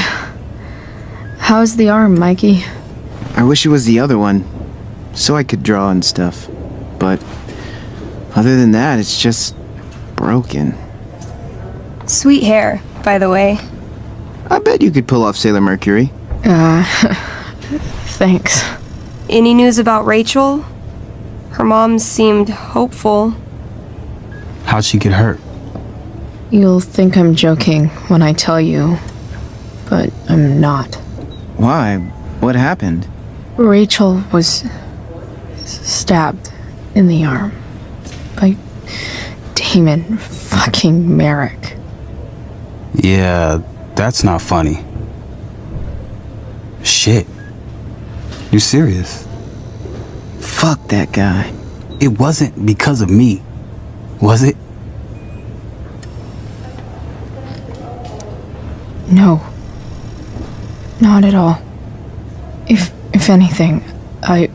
How's the arm, Mikey? I wish it was the other one, so I could draw and stuff. But other than that, it's just broken. Sweet hair, by the way. I bet you could pull off Sailor Mercury. Thanks. Any news about Rachel? Her mom seemed hopeful. How'd she get hurt? You'll think I'm joking when I tell you, but I'm not. Why? What happened? Rachel was stabbed in the arm by Damon fucking Merrick. Yeah, that's not funny. Shit. You serious? Fuck that guy. It wasn't because of me, was it? No. Not at all. If anything, I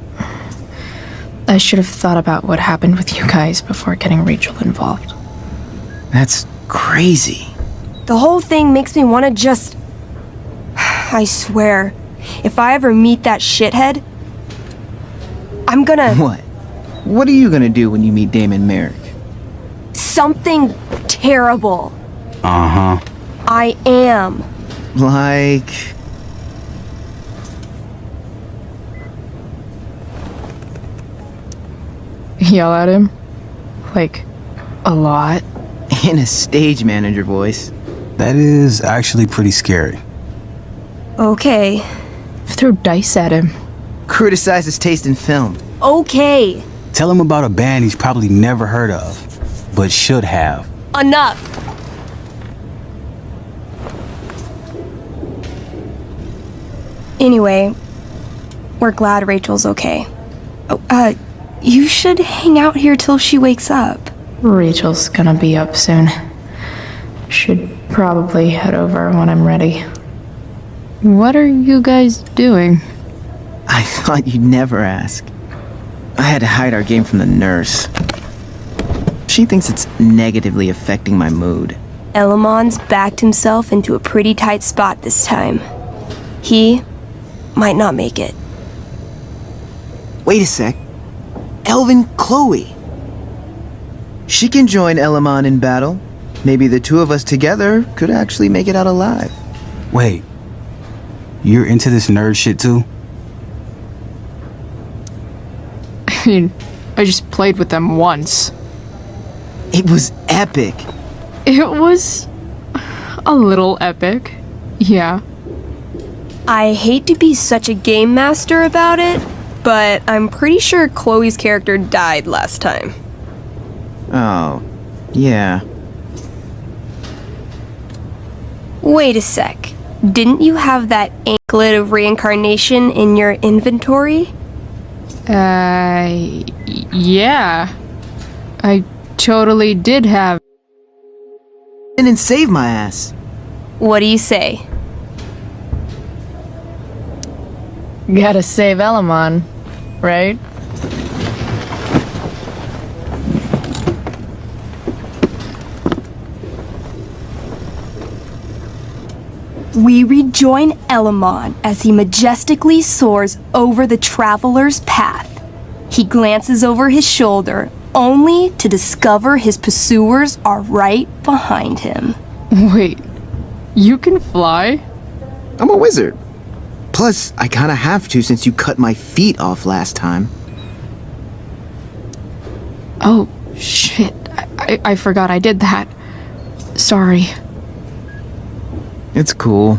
should have thought about what happened with you guys before getting Rachel involved. That's crazy. The whole thing makes me want to just... I swear, if I ever meet that shithead, I'm gonna... What? What are you gonna do when you meet Damon Merrick? Something terrible. Uh-huh. I am. Like... Yell at him? Like, a lot? In a stage manager voice. That is actually pretty scary. Okay. Throw dice at him. Criticize his taste in film. Okay. Tell him about a band he's probably never heard of, but should have. Enough. Anyway, we're glad Rachel's okay. Oh, you should hang out here till she wakes up. Rachel's gonna be up soon. Should probably head over when I'm ready. What are you guys doing? I thought you'd never ask. I had to hide our game from the nurse. She thinks it's negatively affecting my mood. Elamon's backed himself into a pretty tight spot this time. He might not make it. Wait a sec. Elvin Chloe. She can join Elamon in battle. Maybe the two of us together could actually make it out alive. Wait. You're into this nerd shit too? I mean, I just played with them once. It was epic. It was a little epic. Yeah. I hate to be such a game master about it, but I'm pretty sure Chloe's character died last time. Oh, yeah. Wait a sec. Didn't you have that anklet of reincarnation in your inventory? Yeah. I totally did have. And save my ass. What do you say? Gotta save Elamon, right? We rejoin Elamon as he majestically soars over the traveler's path. He glances over his shoulder, only to discover his pursuers are right behind him. Wait, you can fly? I'm a wizard. Plus, I kinda have to since you cut my feet off last time. Oh, shit. I forgot I did that. Sorry. It's cool.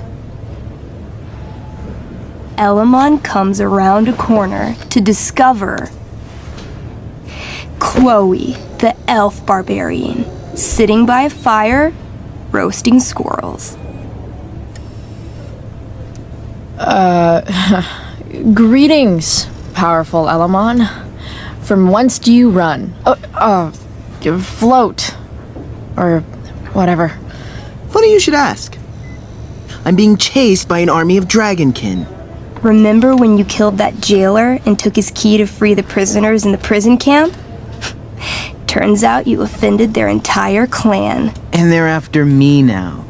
Elamon comes around a corner to discover Chloe, the elf barbarian, sitting by a fire, roasting squirrels. Greetings, powerful Elamon. From whence do you run? Float. Or whatever. Funny you should ask. I'm being chased by an army of dragonkin. Remember when you killed that jailer and took his key to free the prisoners in the prison camp? Turns out you offended their entire clan. And they're after me now.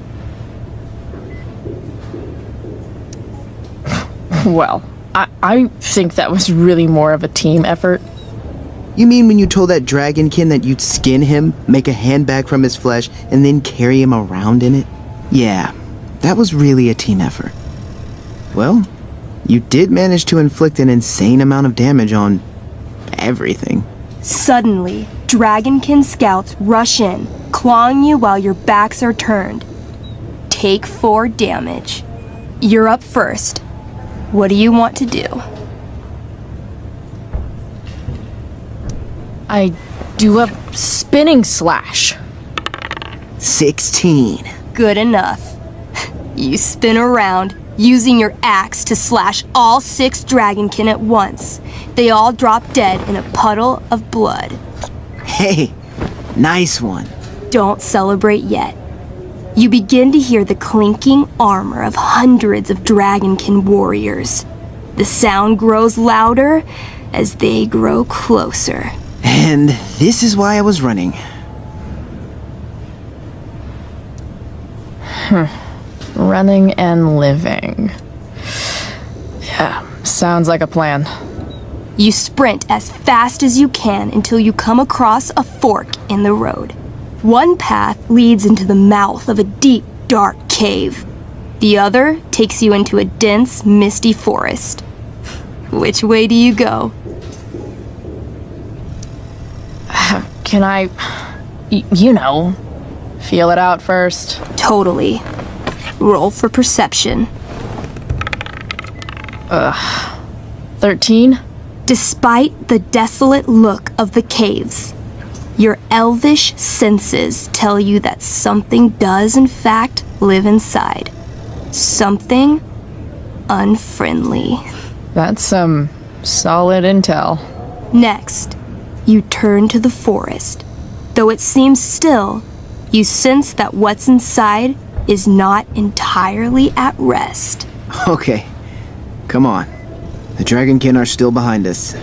Well, I think that was really more of a team effort. You mean when you told that dragonkin that you'd skin him, make a handbag from his flesh, and then carry him around in it? Yeah, that was really a team effort. Well, you did manage to inflict an insane amount of damage on everything. Suddenly, dragonkin scouts rush in, clawing you while your backs are turned. Take 4 damage. You're up first. What do you want to do? I do a spinning slash. 16. Good enough. You spin around, using your axe to slash all 6 dragonkin at once. They all drop dead in a puddle of blood. Hey, nice one. Don't celebrate yet. You begin to hear the clinking armor of hundreds of dragonkin warriors. The sound grows louder as they grow closer. And this is why I was running. Running and living. Yeah, sounds like a plan. You sprint as fast as you can until you come across a fork in the road. One path leads into the mouth of a deep, dark cave. The other takes you into a dense, misty forest. Which way do you go? Can I, you know, feel it out first? Totally. Roll for perception. 13? Despite the desolate look of the caves, your elvish senses tell you that something does in fact live inside. Something unfriendly. That's some solid intel. Next, you turn to the forest. Though it seems still, you sense that what's inside is not entirely at rest. Okay, come on. The dragonkin are still behind us.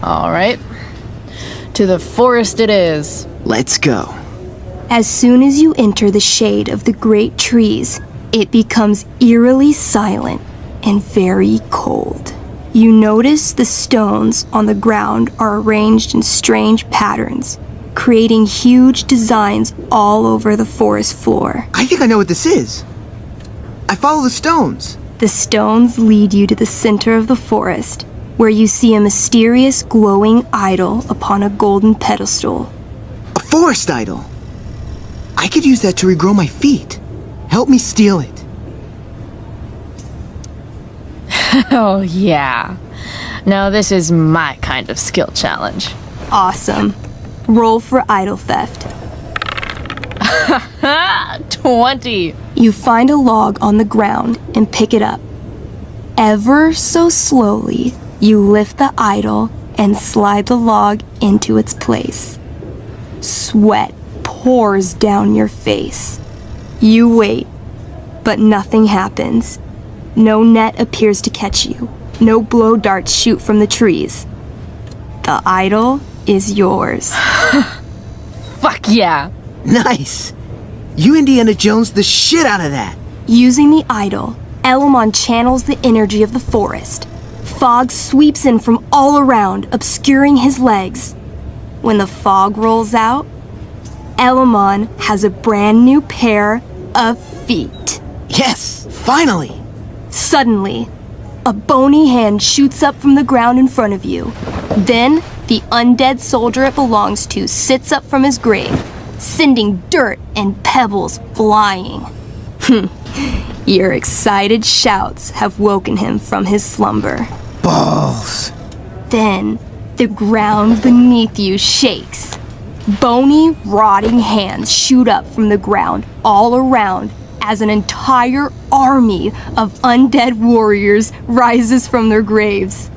All right. To the forest it is. Let's go. As soon as you enter the shade of the great trees, it becomes eerily silent and very cold. You notice the stones on the ground are arranged in strange patterns, creating huge designs all over the forest floor. I think I know what this is. I follow the stones. The stones lead you to the center of the forest, where you see a mysterious glowing idol upon a golden pedestal. A forest idol. I could use that to regrow my feet. Help me steal it. Oh, yeah. Now this is my kind of skill challenge. Awesome. Roll for idol theft. 20. You find a log on the ground and pick it up. Ever so slowly, you lift the idol and slide the log into its place. Sweat pours down your face. You wait, but nothing happens. No net appears to catch you. No blow darts shoot from the trees. The idol is yours. Fuck yeah. Nice. You Indiana Jones the shit out of that. Using the idol, Elamon channels the energy of the forest. Fog sweeps in from all around, obscuring his legs. When the fog rolls out, Elamon has a brand new pair of feet. Yes, finally. Suddenly, a bony hand shoots up from the ground in front of you. Then, the undead soldier it belongs to sits up from his grave, sending dirt and pebbles flying. Your excited shouts have woken him from his slumber. Balls. Then, the ground beneath you shakes. Bony, rotting hands shoot up from the ground all around as an entire army of undead warriors rises from their graves.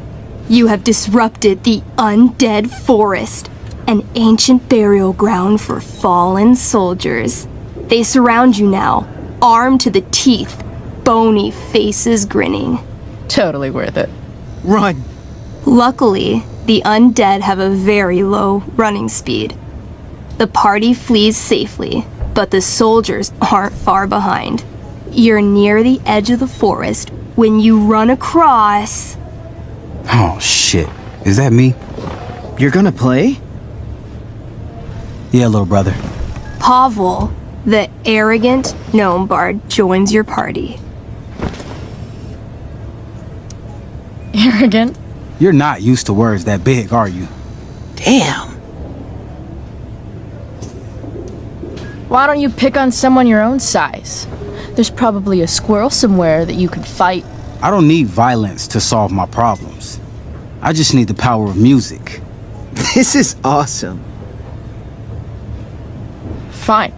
You have disrupted the undead forest, an ancient burial ground for fallen soldiers. They surround you now, armed to the teeth, bony faces grinning. Totally worth it. Run. Luckily, the undead have a very low running speed. The party flees safely, But the soldiers aren't far behind. You're near the edge of the forest when you run across... Oh, shit. Is that me? You're gonna play? Yeah, little brother. Pavel, the arrogant gnome bard, joins your party. Arrogant? You're not used to words that big, are you? Damn. Why don't you pick on someone your own size? There's probably a squirrel somewhere that you could fight. I don't need violence to solve my problems. I just need the power of music. This is awesome. Fine,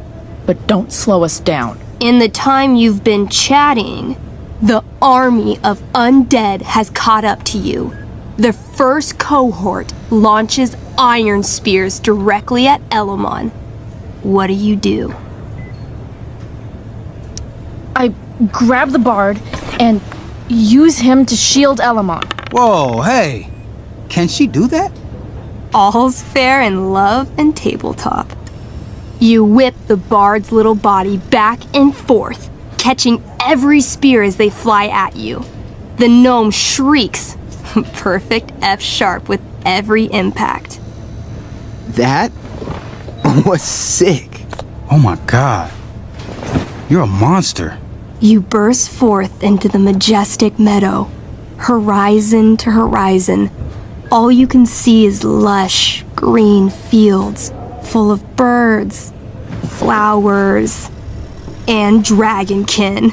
but don't slow us down. In the time you've been chatting, the army of undead has caught up to you. The first cohort launches iron spears directly at Elamon. What do? I grab the bard and use him to shield Elamon. Whoa, hey! Can she do that? All's fair in love and tabletop. You whip the bard's little body back and forth, catching every spear as they fly at you. The gnome shrieks, perfect F-sharp with every impact. That was sick. Oh my god. You're a monster. You burst forth into the majestic meadow, horizon to horizon. All you can see is lush, green fields full of birds, flowers, and dragonkin.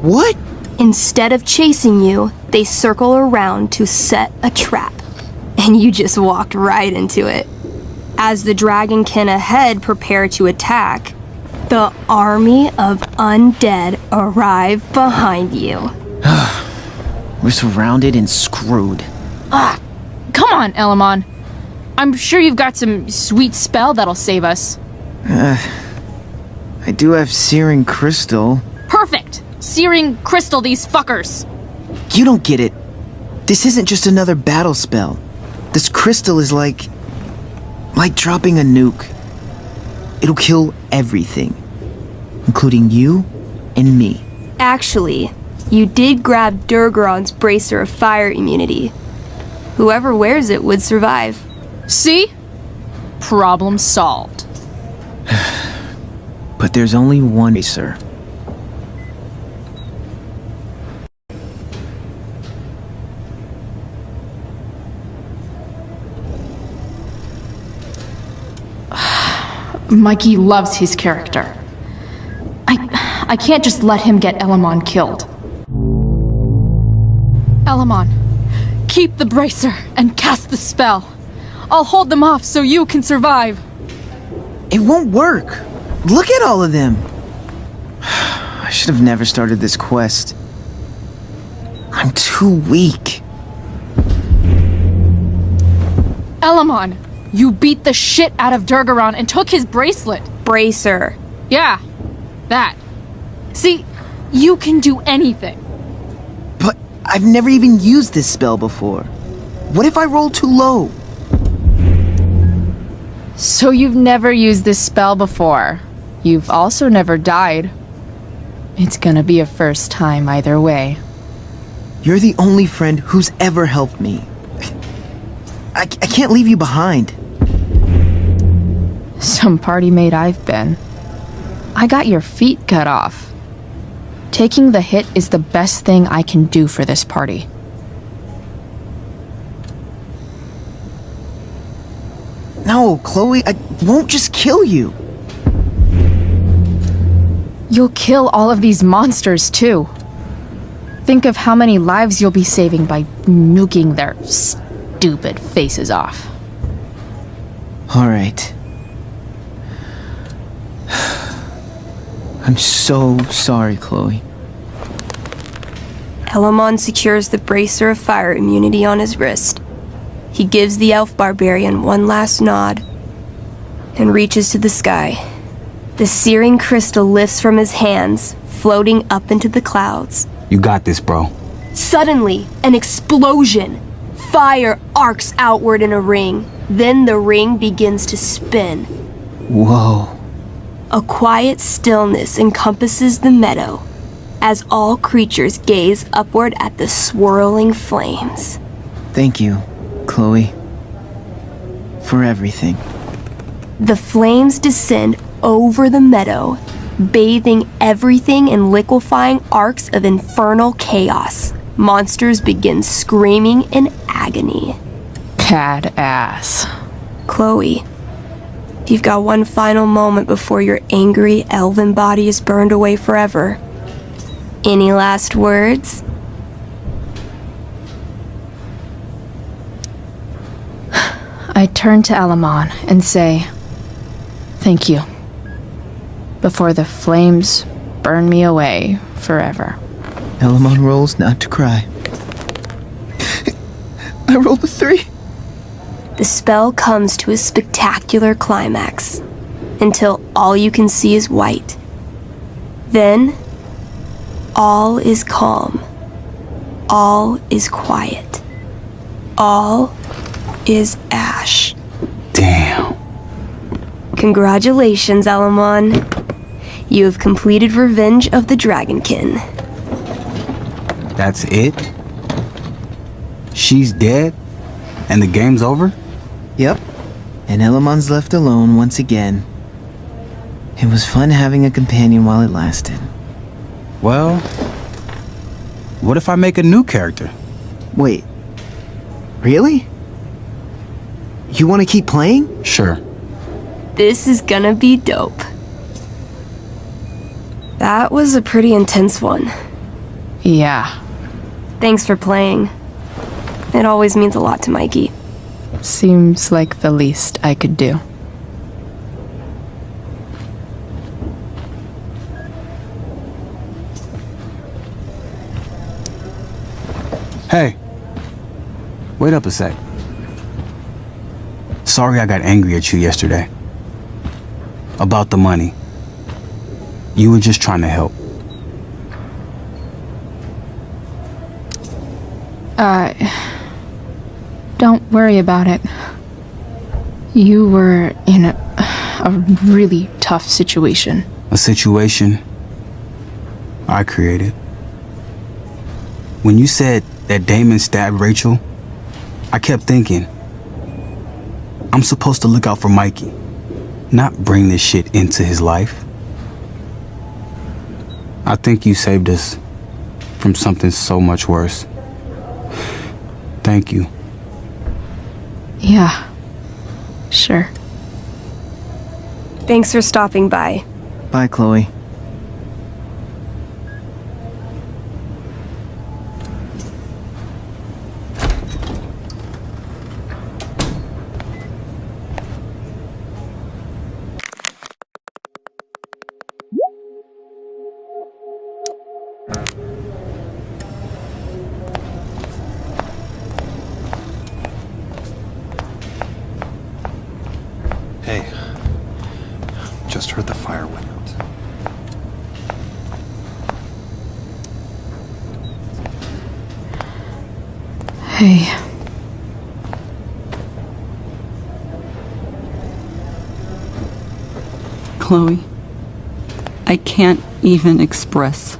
What? Instead of chasing you, they circle around to set a trap, and you just walked right into it. As the dragonkin ahead prepare to attack, the army of undead arrive behind you. We're surrounded and screwed. Ah, come on, Elamon. I'm sure you've got some sweet spell that'll save us. I do have Searing Crystal. Perfect! Searing crystal these fuckers! You don't get it. This isn't just another battle spell. This crystal is like dropping a nuke. It'll kill everything, including you and me. Actually, you did grab Durgaron's bracer of fire immunity. Whoever wears it would survive. See? Problem solved. But there's only one bracer. Mikey loves his character. I can't just let him get Elamon killed. Elamon, keep the bracer and cast the spell. I'll hold them off so you can survive. It won't work. Look at all of them. I should have never started this quest. I'm too weak. Elamon, you beat the shit out of Durgaron and took his bracelet. Bracer. Yeah, that. See, you can do anything. But I've never even used this spell before. What if I roll too low? So you've never used this spell before. You've also never died. It's gonna be a first time either way. You're the only friend who's ever helped me. I can't leave you behind. Some party mate I've been. I got your feet cut off. Taking the hit is the best thing I can do for this party. No, Chloe, I won't just kill you. You'll kill all of these monsters too. Think of how many lives you'll be saving by nuking their stupid faces off. All right. I'm so sorry, Chloe. Elamon secures the bracer of fire immunity on his wrist. He gives the elf barbarian one last nod and reaches to the sky. The searing crystal lifts from his hands, floating up into the clouds. You got this, bro. Suddenly, an explosion. Fire arcs outward in a ring. Then the ring begins to spin. Whoa. A quiet stillness encompasses the meadow as all creatures gaze upward at the swirling flames. Thank you, Chloe, for everything. The flames descend over the meadow, bathing everything in liquefying arcs of infernal chaos. Monsters begin screaming in agony. Cad ass. Chloe, you've got one final moment before your angry elven body is burned away forever. Any last words? I turn to Elamon and say, thank you. Before the flames burn me away forever. Elamon rolls not to cry. I rolled a 3. The spell comes to a spectacular climax, until all you can see is white. Then, all is calm. All is quiet. All is ash. Damn. Congratulations, Elamon. You have completed Revenge of the Dragonkin. That's it? She's dead? And the game's over? Yep. And Elamon's left alone once again. It was fun having a companion while it lasted. Well, what if I make a new character? Wait. Really? You want to keep playing? Sure. This is gonna be dope. That was a pretty intense one. Yeah. Thanks for playing. It always means a lot to Mikey. Seems like the least I could do. Hey. Wait up a sec. Sorry I got angry at you yesterday. About the money. You were just trying to help. Don't worry about it. You were in a really tough situation. A situation I created. When you said that Damon stabbed Rachel, I kept thinking, I'm supposed to look out for Mikey, not bring this shit into his life. I think you saved us from something so much worse. Thank you. Yeah. Sure. Thanks for stopping by. Bye, Chloe. Hey, just heard the fire went out. Hey. Chloe, I can't even express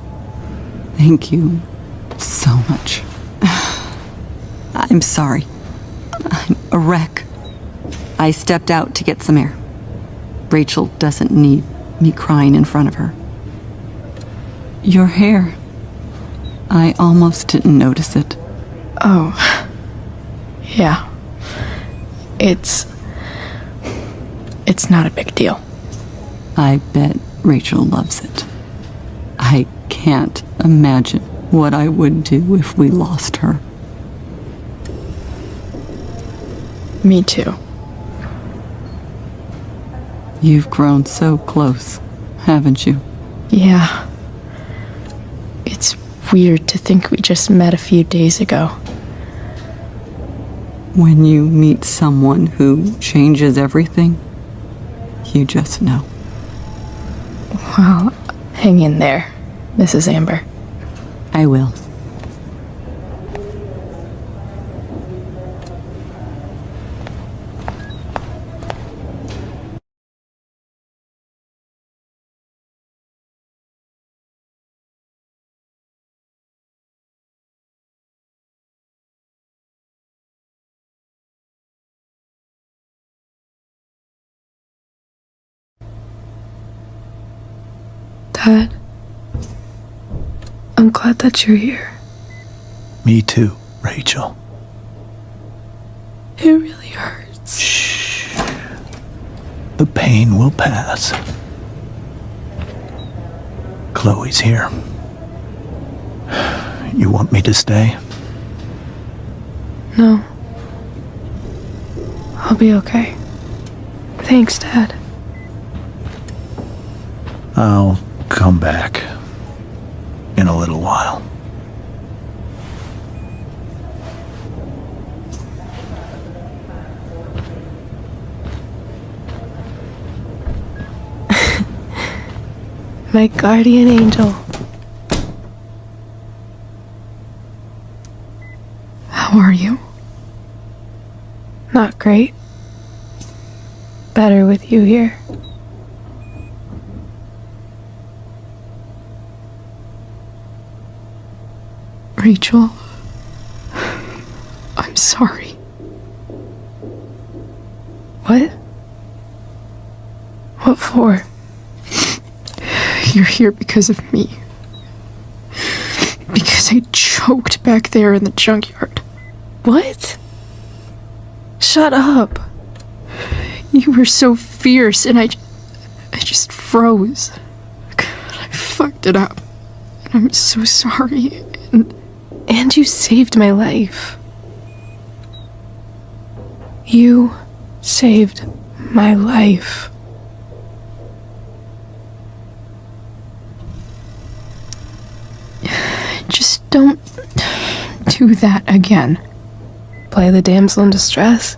thank you so much. I'm sorry. I'm a wreck. I stepped out to get some air. Rachel doesn't need me crying in front of her. Your hair. I almost didn't notice it. Oh. Yeah. It's not a big deal. I bet Rachel loves it. I can't imagine what I would do if we lost her. Me too. You've grown so close, haven't you? Yeah. It's weird to think we just met a few days ago. When you meet someone who changes everything, you just know. Well, hang in there, Mrs. Amber. I will. Dad, I'm glad that you're here. Me too, Rachel. It really hurts. Shh. The pain will pass. Chloe's here. You want me to stay? No. I'll be okay. Thanks, Dad. I'll come back in a little while. My guardian angel. How are you? Not great. Better with you here. Rachel, I'm sorry. What? What for? You're here because of me. Because I choked back there in the junkyard. What? Shut up. You were so fierce and I just froze. I fucked it up. And I'm so sorry. And you saved my life. You saved my life. Just don't do that again. Play the damsel in distress?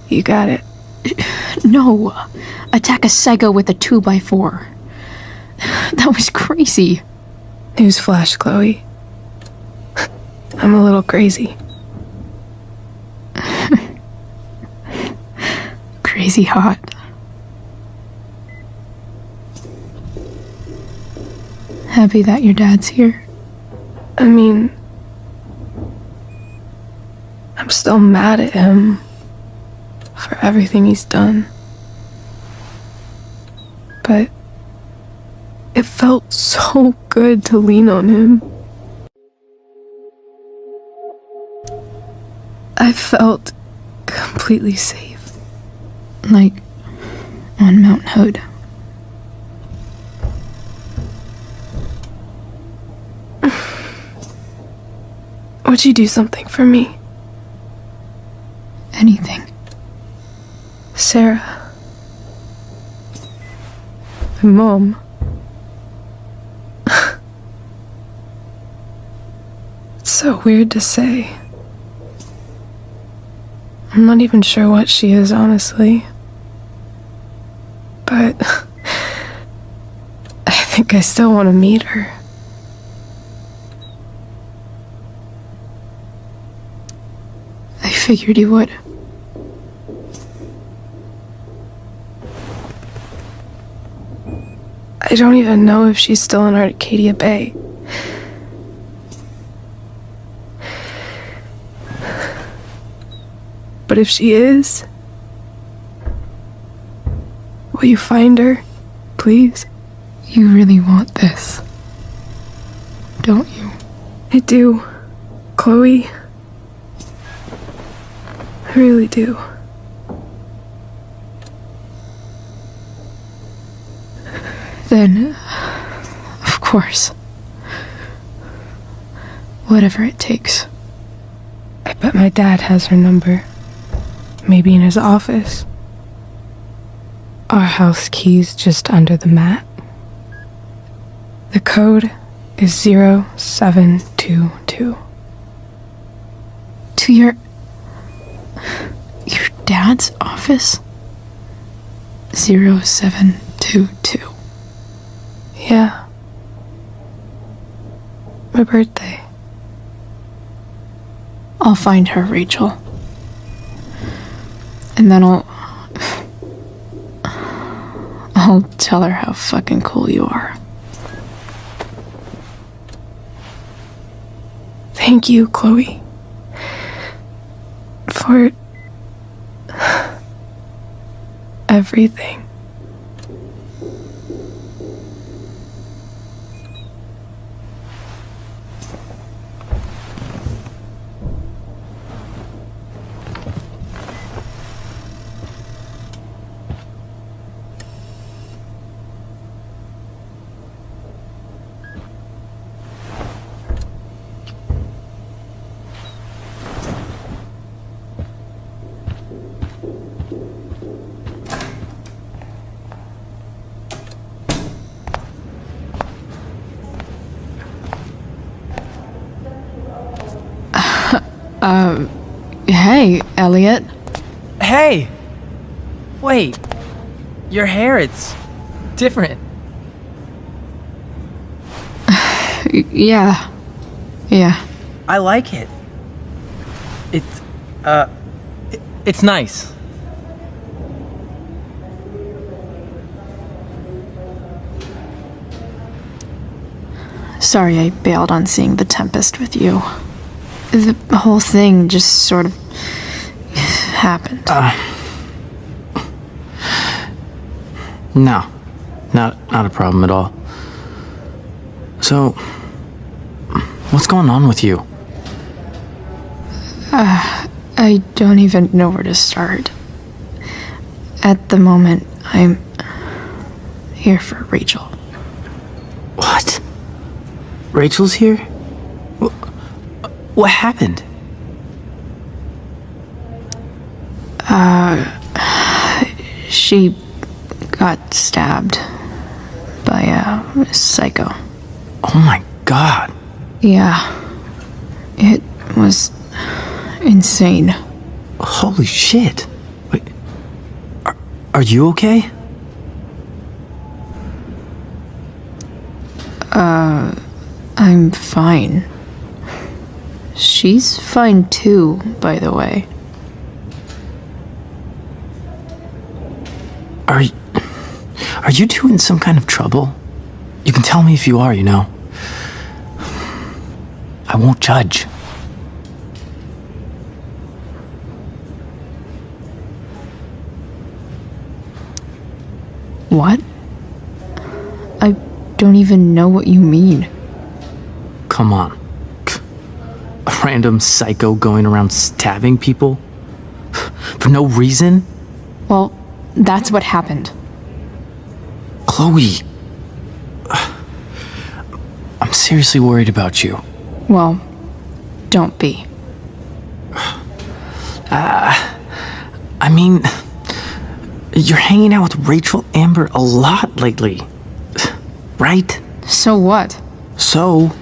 You got it. No. Attack a Sega with a 2x4. That was crazy. Newsflash, Chloe. I'm a little crazy. Crazy hot. Happy that your dad's here? I mean, I'm still mad at him for everything he's done. But it felt so good to lean on him. I felt completely safe. Like on Mount Hood. Would you do something for me? Anything. Sarah. My mom. It's so weird to say. I'm not even sure what she is, honestly. But I think I still want to meet her. I figured you would. I don't even know if she's still in Arcadia Bay. But if she is, will you find her, please? You really want this, don't you? I do, Chloe. I really do. Then, of course. Whatever it takes. I bet my dad has her number. Maybe in his office. Our house key's just under the mat. The code is 0722. To your dad's office? 0722. Yeah. My birthday. I'll find her, Rachel. And then I'll tell her how fucking cool you are. Thank you, Chloe. For everything. Hey, Elliot. Hey! Wait. Your hair, it's different. Yeah. I like it. It's nice. Sorry I bailed on seeing The Tempest with you. The whole thing just sort of happened. No. Not a problem at all. So, what's going on with you? I don't even know where to start. At the moment, I'm here for Rachel. What? Rachel's here? What happened? She got stabbed by a psycho. Oh my god. Yeah. It was insane. Holy shit. Wait. Are you okay? I'm fine. She's fine too, by the way. Are you two in some kind of trouble? You can tell me if you are, you know. I won't judge. What? I don't even know what you mean. Come on. A random psycho going around stabbing people? For no reason? Well, that's what happened. Chloe. I'm seriously worried about you. Well, don't be. I mean, you're hanging out with Rachel Amber a lot lately. Right? So what? So,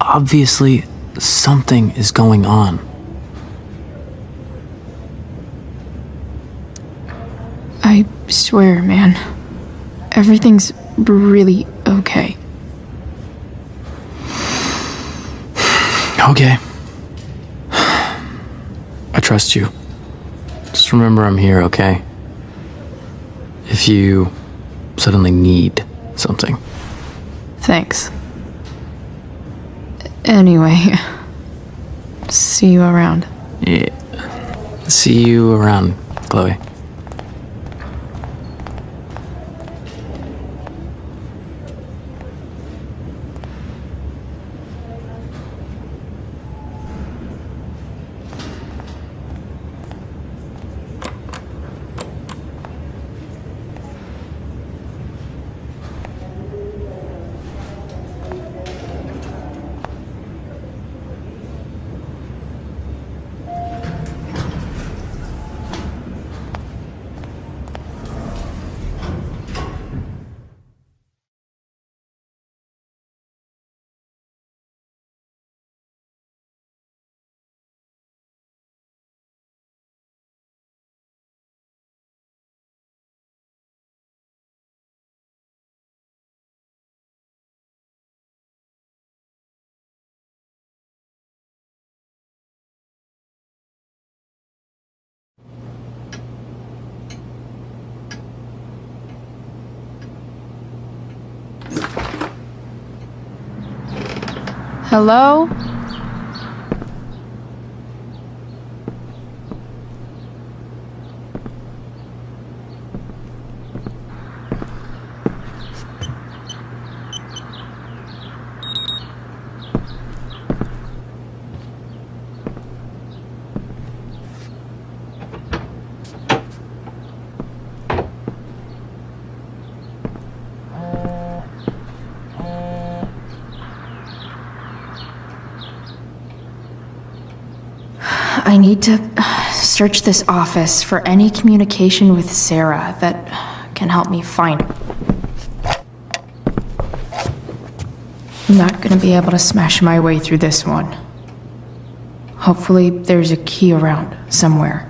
obviously, something is going on. I swear, man. Everything's really okay. Okay. I trust you. Just remember I'm here, okay? If you suddenly need something. Thanks. Anyway, see you around. Yeah. See you around, Chloe. Hello? I need to search this office for any communication with Sarah that can help me find her. I'm not gonna be able to smash my way through this one. Hopefully, there's a key around somewhere.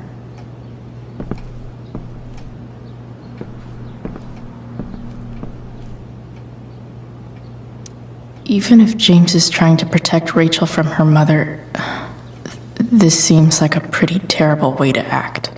Even if James is trying to protect Rachel from her mother, this seems like a pretty terrible way to act.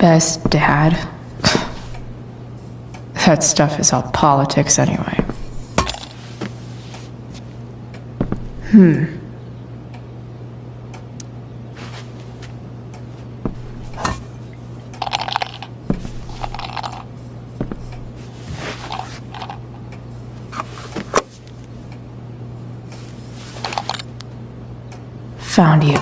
Best dad? That stuff is all politics anyway. Found you.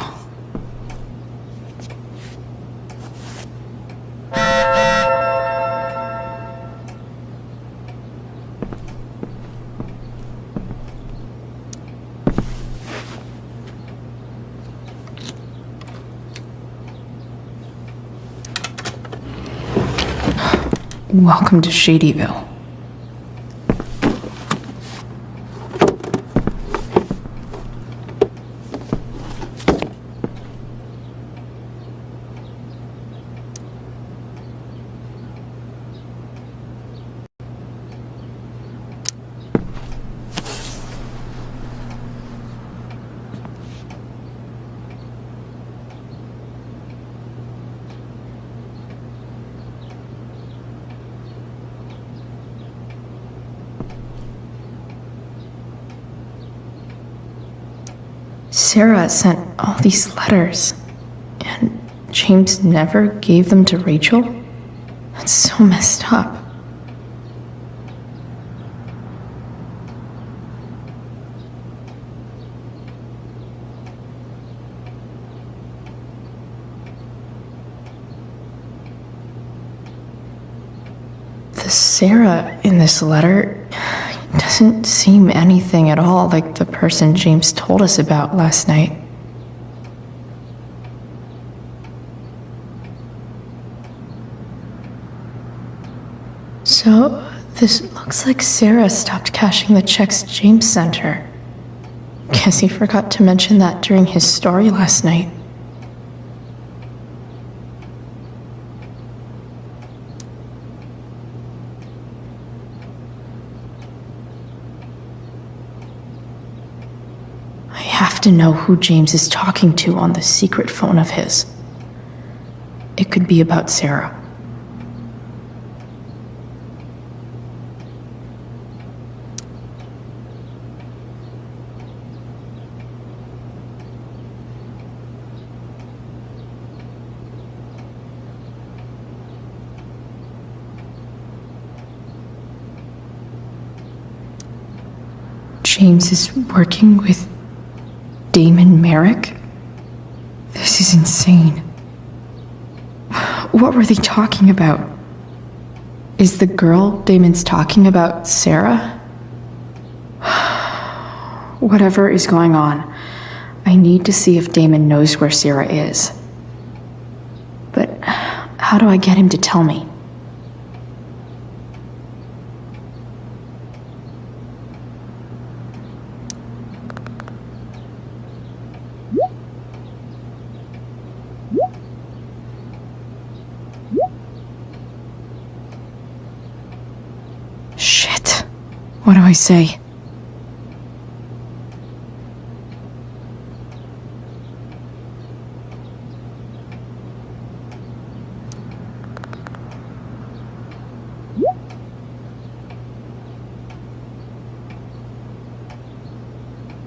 Welcome to Shadyville. Sarah sent all these letters, and James never gave them to Rachel? That's so messed up. The Sarah in this letter doesn't seem anything at all like the person James told us about last night. So, this looks like Sarah stopped cashing the checks James sent her. Guess he forgot to mention that during his story last night. I have to know who James is talking to on the secret phone of his. It could be about Sarah. James is working with Damon Merrick? This is insane. What were they talking about? Is the girl Damon's talking about Sarah? Whatever is going on, I need to see if Damon knows where Sarah is. But how do I get him to tell me? Shit. What do I say?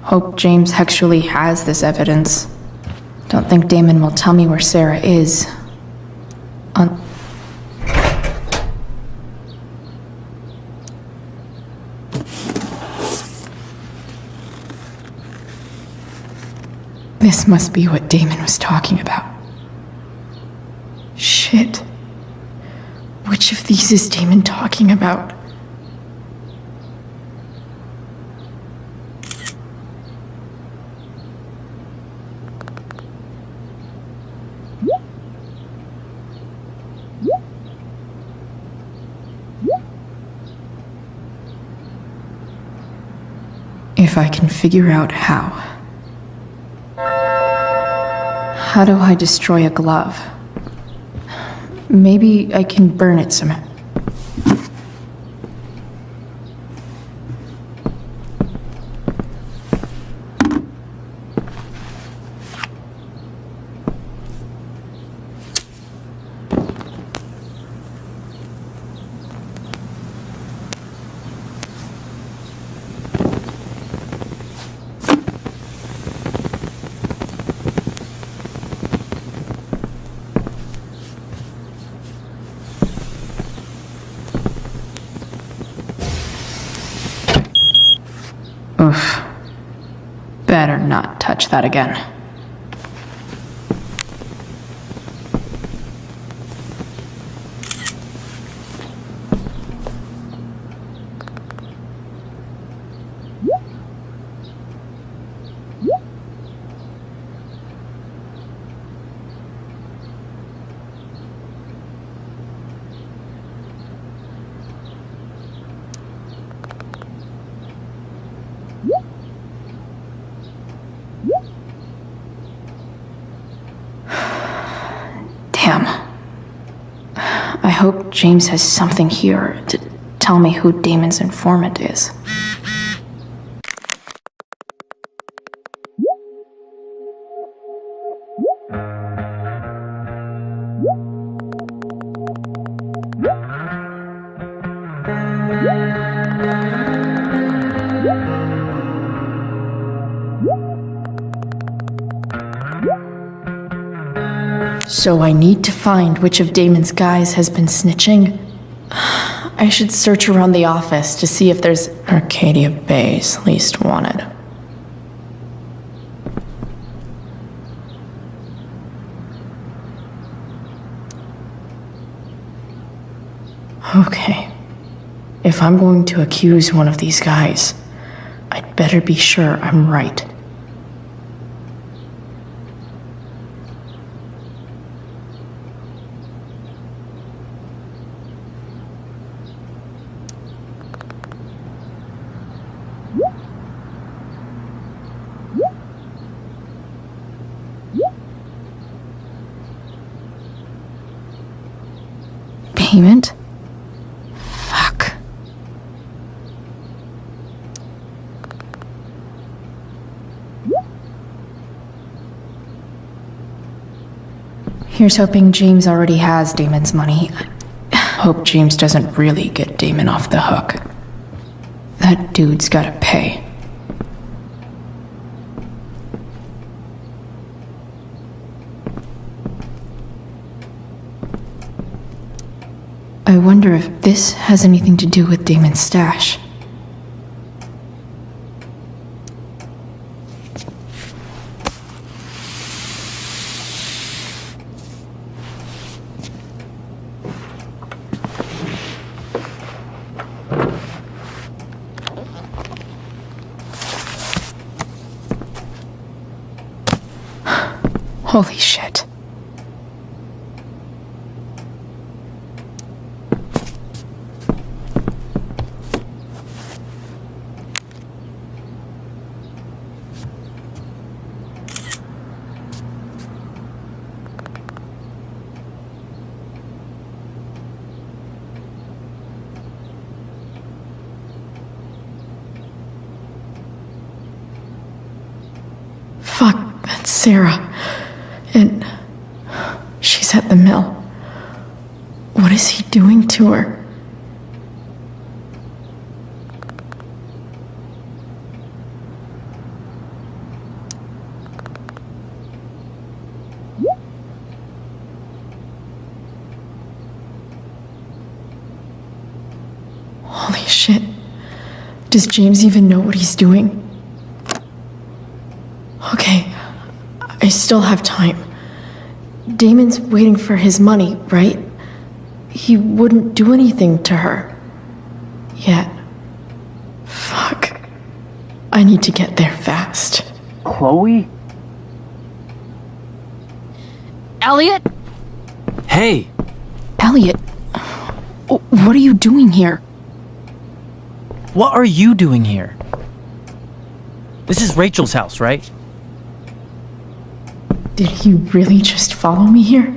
Hope James actually has this evidence. Don't think Damon will tell me where Sarah is. This must be what Damon was talking about. Shit. Which of these is Damon talking about? If I can figure out how. How do I destroy a glove? Maybe I can burn it somehow. Oof. Better not touch that again. Damn. I hope James has something here to tell me who Damon's informant is. So I need to find which of Damon's guys has been snitching. I should search around the office to see if there's Arcadia Bay's least wanted. Okay. If I'm going to accuse one of these guys, I'd better be sure I'm right. Payment? Fuck. Here's hoping James already has Damon's money. Hope James doesn't really get Damon off the hook. That dude's gotta pay. I wonder if this has anything to do with Damon's stash. Holy shit. Fuck, that's Sarah. And she's at the mill. What is he doing to her? Holy shit. Does James even know what he's doing? Okay, still have time. Damon's waiting for his money, right? He wouldn't do anything to her. Yet. Fuck. I need to get there fast. Chloe? Elliot? Hey! Elliot, what are you doing here? What are you doing here? This is Rachel's house, right? Did he really just follow me here?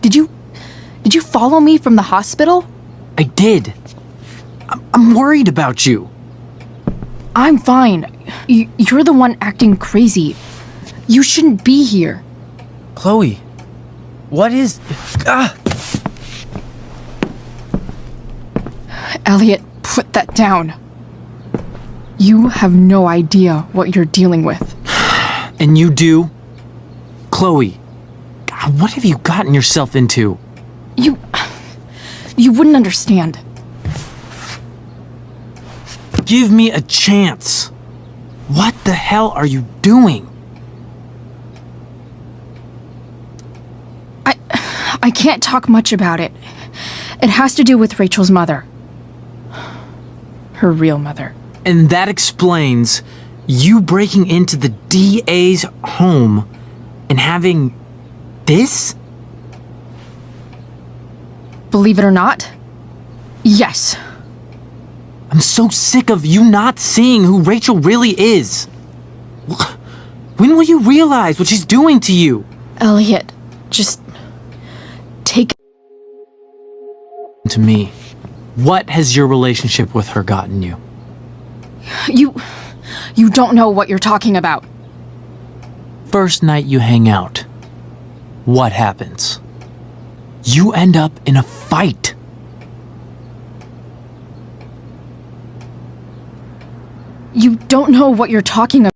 Did you follow me from the hospital? I did. I'm worried about you. I'm fine. You're the one acting crazy. You shouldn't be here. Chloe, what is... Elliot, put that down. You have no idea what you're dealing with. And you do? Chloe, God, what have you gotten yourself into? You wouldn't understand. Give me a chance. What the hell are you doing? I can't talk much about it. It has to do with Rachel's mother. Her real mother. And that explains you breaking into the DA's home and having this? Believe it or not, yes. I'm so sick of you not seeing who Rachel really is. When will you realize what she's doing to you? Elliot, just take to me. What has your relationship with her gotten you? You don't know what you're talking about. First night you hang out, what happens? You end up in a fight. You don't know what you're talking about.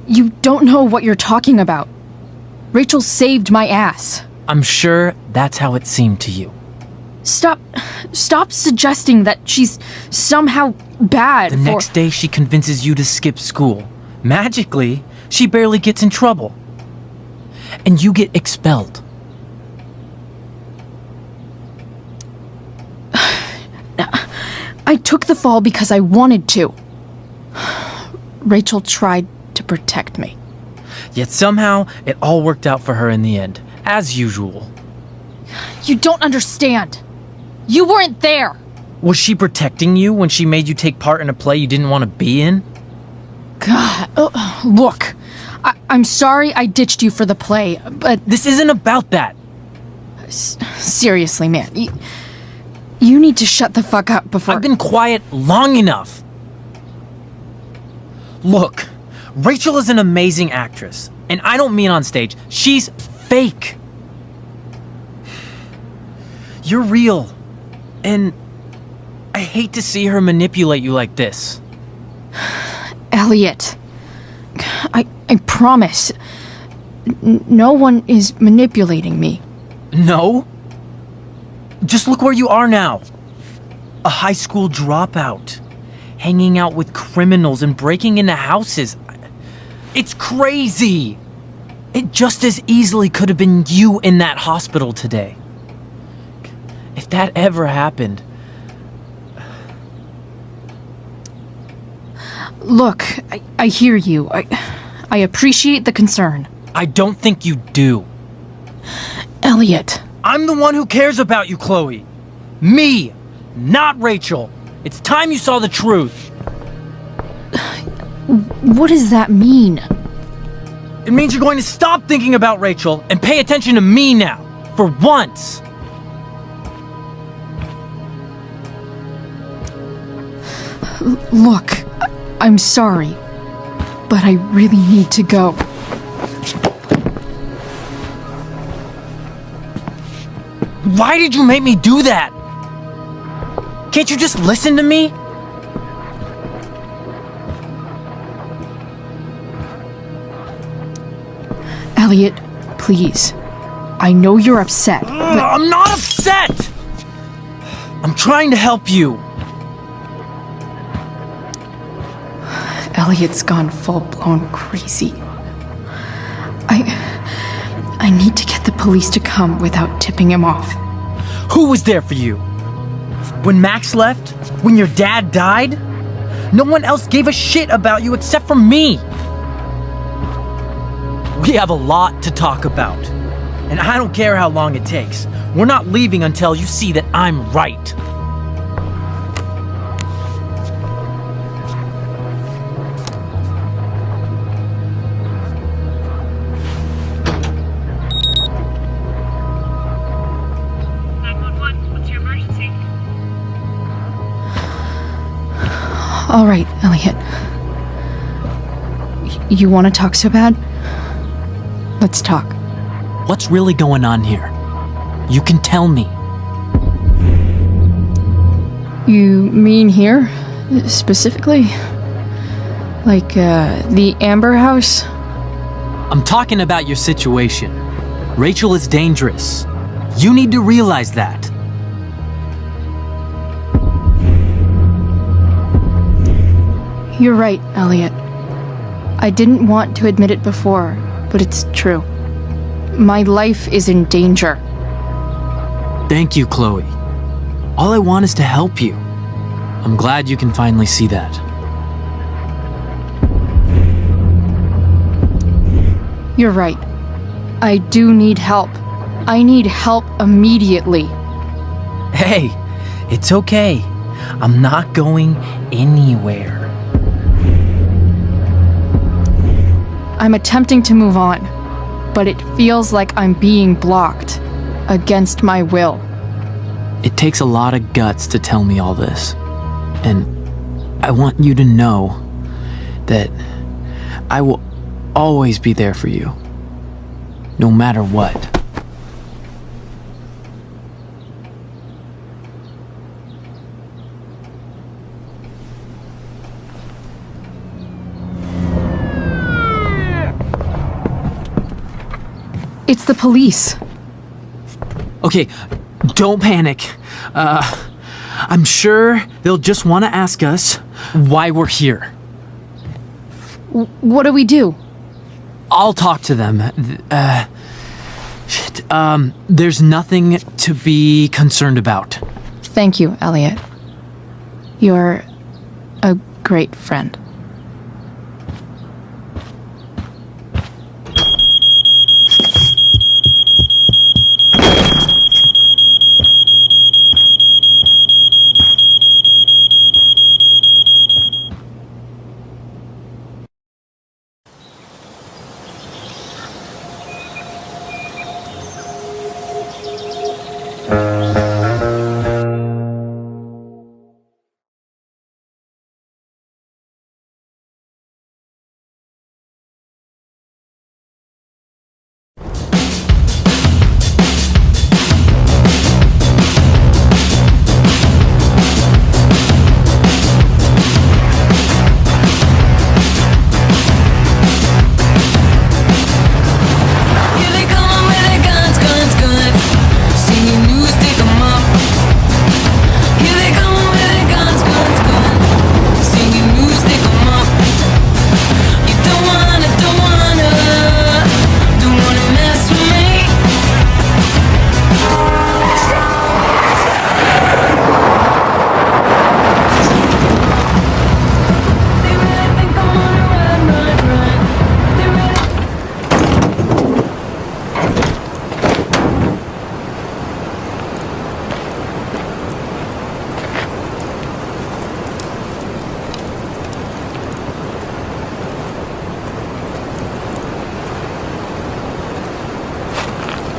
You don't know what you're talking about. Rachel saved my ass. I'm sure that's how it seemed to you. Stop suggesting that she's somehow bad. The next day she convinces you to skip school. Magically, she barely gets in trouble. And you get expelled. I took the fall because I wanted to. Rachel tried to protect me. Yet somehow, it all worked out for her in the end, as usual. You don't understand. You weren't there. Was she protecting you when she made you take part in a play you didn't want to be in? God, look. I'm sorry I ditched you for the play, but... This isn't about that. Seriously, man. You need to shut the fuck up before... I've been quiet long enough. Look, Rachel is an amazing actress. And I don't mean on stage. She's fake. You're real. And I hate to see her manipulate you like this. Elliot, I promise. No one is manipulating me. No? Just look where you are now. A high school dropout. Hanging out with criminals and breaking into houses. It's crazy. It just as easily could have been you in that hospital today. If that ever happened... Look, I hear you. I appreciate the concern. I don't think you do. Elliot. I'm the one who cares about you, Chloe. Me, not Rachel. It's time you saw the truth. What does that mean? It means you're going to stop thinking about Rachel and pay attention to me now, for once. Look, I'm sorry, but I really need to go. Why did you make me do that? Can't you just listen to me? Elliot, please. I know you're upset, but... I'm not upset! I'm trying to help you. Elliot's gone full-blown crazy. I need to get the police to come without tipping him off. Who was there for you? When Max left? When your dad died? No one else gave a shit about you except for me. We have a lot to talk about. And I don't care how long it takes. We're not leaving until you see that I'm right. All right, Elliot. You want to talk so bad? Let's talk. What's really going on here? You can tell me. You mean here? Specifically? Like, the Amber House? I'm talking about your situation. Rachel is dangerous. You need to realize that. You're right, Elliot. I didn't want to admit it before, but it's true. My life is in danger. Thank you, Chloe. All I want is to help you. I'm glad you can finally see that. You're right. I do need help. I need help immediately. Hey, it's okay. I'm not going anywhere. I'm attempting to move on, but it feels like I'm being blocked against my will. It takes a lot of guts to tell me all this. And I want you to know that I will always be there for you, no matter what. It's the police. Okay, don't panic. I'm sure they'll just want to ask us why we're here. What do we do? I'll talk to them. There's nothing to be concerned about. Thank you, Elliot. You're a great friend.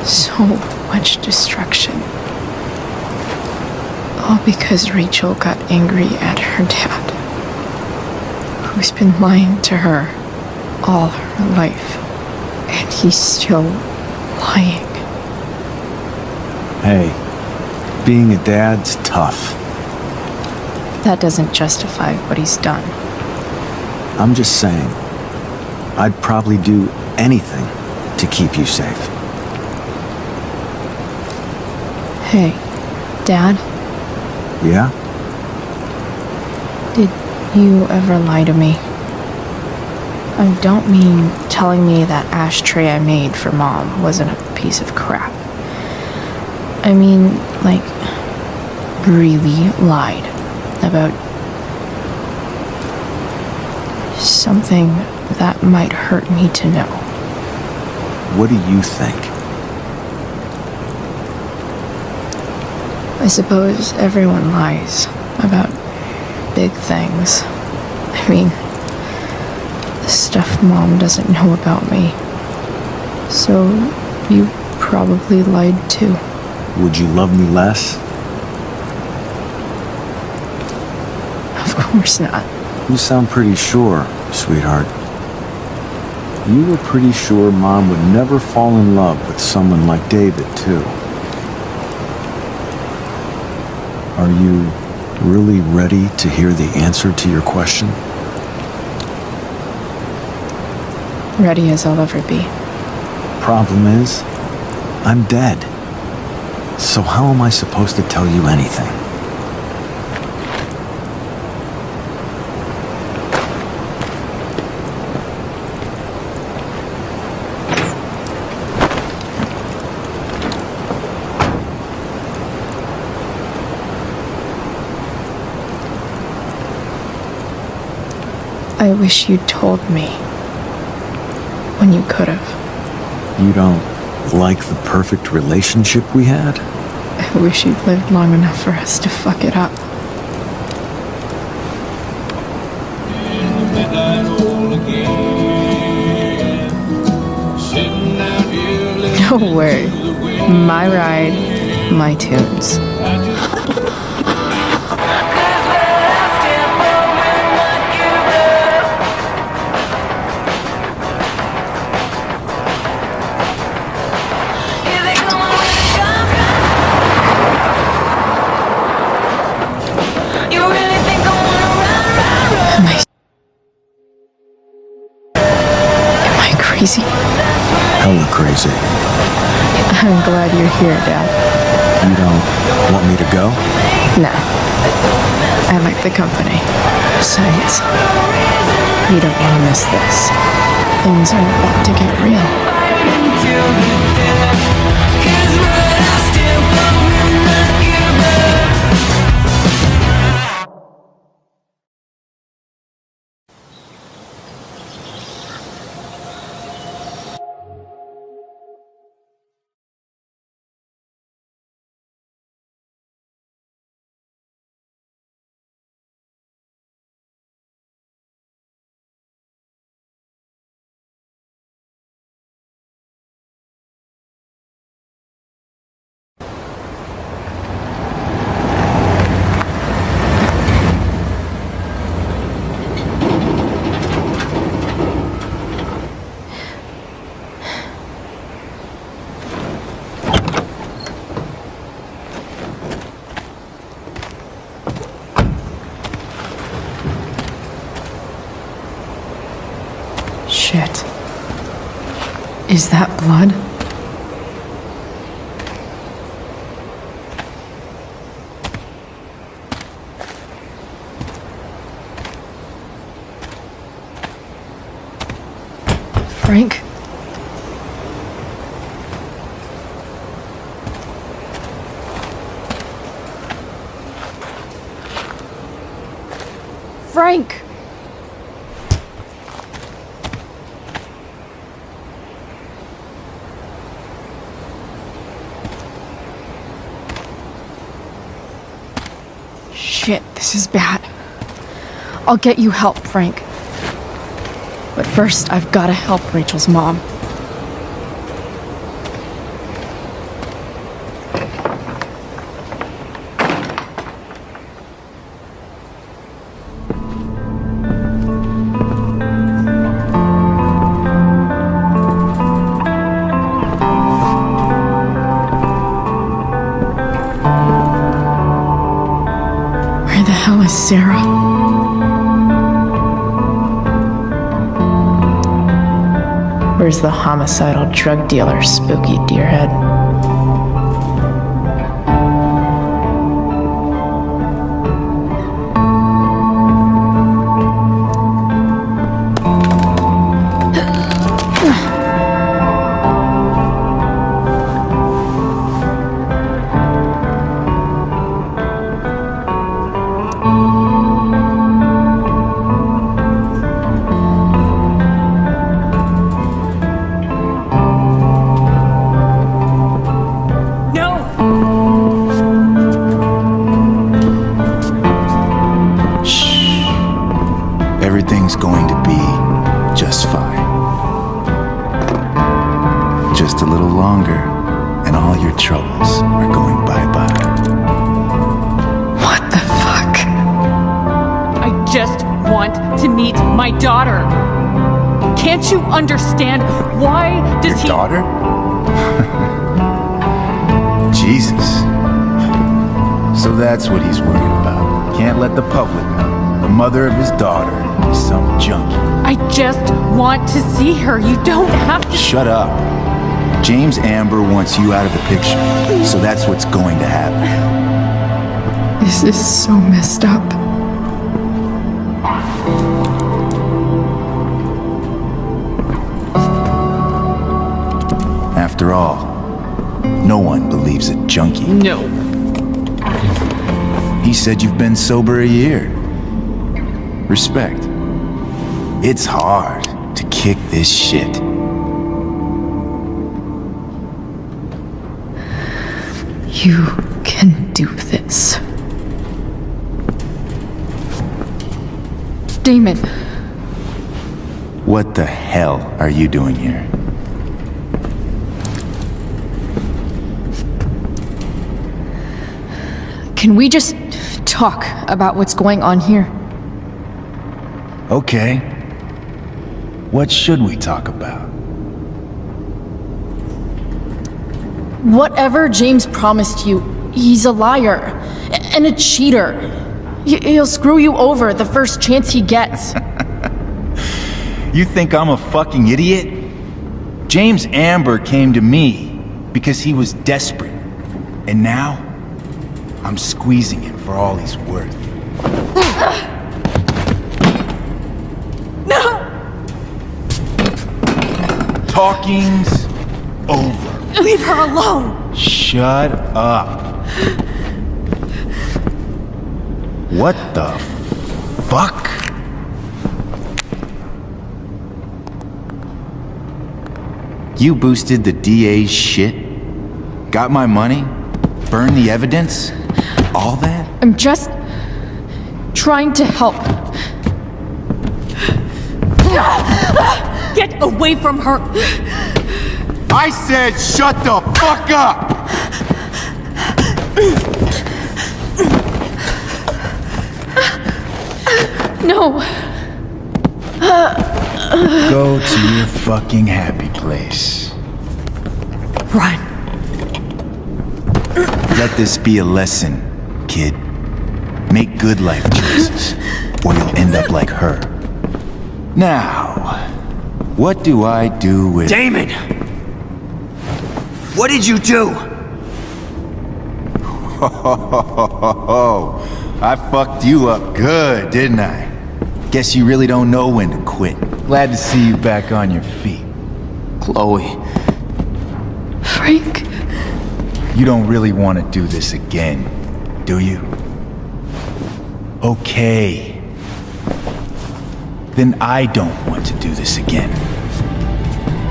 So much destruction. All because Rachel got angry at her dad, who's been lying to her all her life. And he's still lying. Hey, being a dad's tough. That doesn't justify what he's done. I'm just saying, I'd probably do anything to keep you safe. Hey, Dad, Yeah? Did you ever lie to me? I don't mean telling me that ashtray I made for Mom wasn't a piece of crap. I mean, like, really lied about something that might hurt me to know. What do you think? I suppose everyone lies about big things. I mean, the stuff Mom doesn't know about me. So, you probably lied too. Would you love me less? Of course not. You sound pretty sure, sweetheart. You were pretty sure Mom would never fall in love with someone like David, too. Are you really ready to hear the answer to your question? Ready as I'll ever be. Problem is, I'm dead. So how am I supposed to tell you anything? I wish you'd told me when you could have. You don't like the perfect relationship we had? I wish you'd lived long enough for us to fuck it up. Don't worry. My ride, my tunes. Crazy? Hella crazy. I'm glad you're here, Dad. You don't want me to go? No. I like the company. Besides, you don't want to miss this. Things are about to get real. Shit. Is that blood? Frank? Frank! Shit, this is bad. I'll get you help, Frank. But first, I've gotta help Rachel's mom. Where the hell is Sarah? Where's the homicidal drug dealer, Spooky Deerhead? everything's going to be just fine. Just a little longer, and all your troubles are going bye-bye. What the fuck? I just want to meet my daughter. Can't you understand? Why does Your daughter? Jesus. So that's what he's worried about. Can't let the public know. The mother of his daughter is some junkie. I just want to see her. You don't have to. Shut up. James Amber wants you out of the picture. So that's what's going to happen. This is so messed up. After all, no one believes a junkie. No. He said you've been sober a year. Respect. It's hard to kick this shit. You can do this. Damon. What the hell are you doing here? Can we just talk about what's going on here? Okay. What should we talk about? Whatever James promised you, he's a liar and a cheater. He'll screw you over the first chance he gets. You think I'm a fucking idiot? James Amber came to me because he was desperate. And now, I'm squeezing him for all he's worth. No! Talking's over. Leave her alone! Shut up. What the fuck? You boosted the DA's shit? Got my money? Burned the evidence? All that? I'm just trying to help. Get away from her! I said shut the fuck up! No. Go to your fucking happy place. Run. Let this be a lesson, kid. Make good life choices, or you'll end up like her. Now, what do I do with... Damon! What did you do? I fucked you up good, didn't I? Guess you really don't know when to quit. Glad to see you back on your feet. Chloe. Frank. You don't really want to do this again, do you? Okay. Then I don't want to do this again.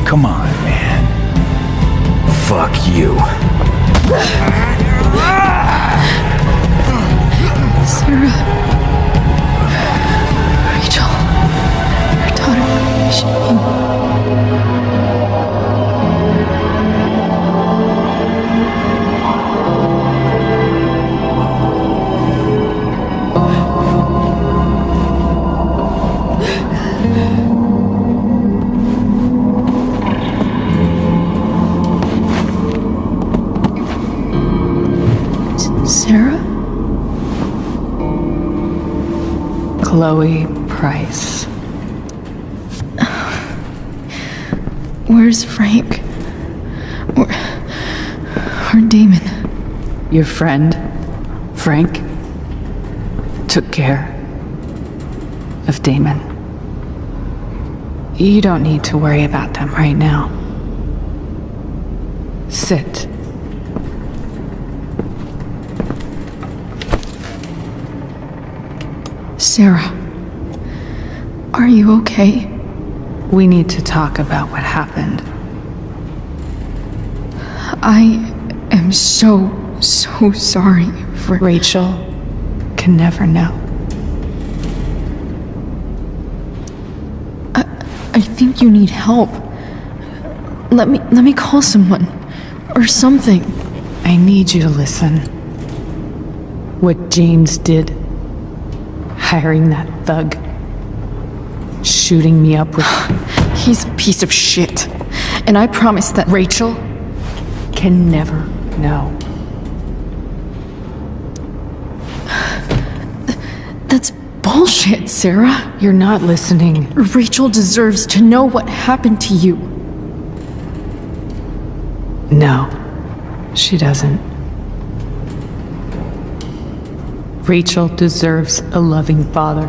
Come on, man. Fuck you. Sarah. Rachel. Her daughter, she... Sarah? Chloe Price. Where's Frank? Where Damon? Your friend, Frank, took care of Damon. You don't need to worry about them right now. Sit. Sarah, are you okay? We need to talk about what happened. I am so sorry for... Rachel can never know. I think you need help. Let me call someone. Or something. I need you to listen. What James did, hiring that thug, shooting me up with... He's a piece of shit. And I promise that... Rachel can never know. That's bullshit, Sarah. You're not listening. Rachel deserves to know what happened to you. No, she doesn't. Rachel deserves a loving father.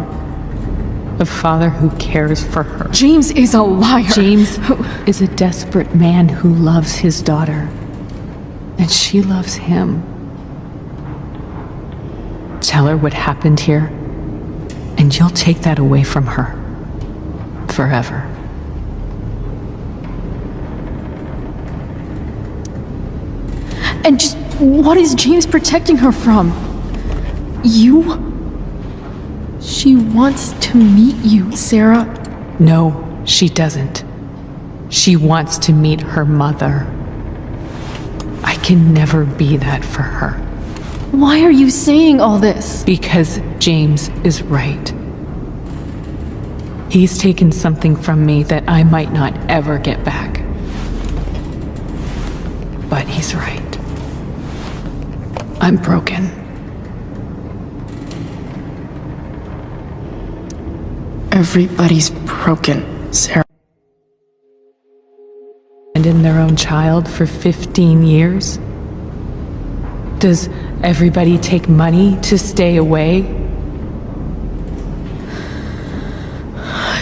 A father who cares for her. James is a liar. James is a desperate man who loves his daughter. And she loves him. Tell her what happened here, and you'll take that away from her. Forever. And just what is James protecting her from? You? She wants to meet you, Sarah. No, she doesn't. She wants to meet her mother. I can never be that for her. Why are you saying all this? Because James is right. He's taken something from me that I might not ever get back. But he's right. I'm broken. Everybody's broken, Sarah. And in their own child for 15 years? Does everybody take money to stay away?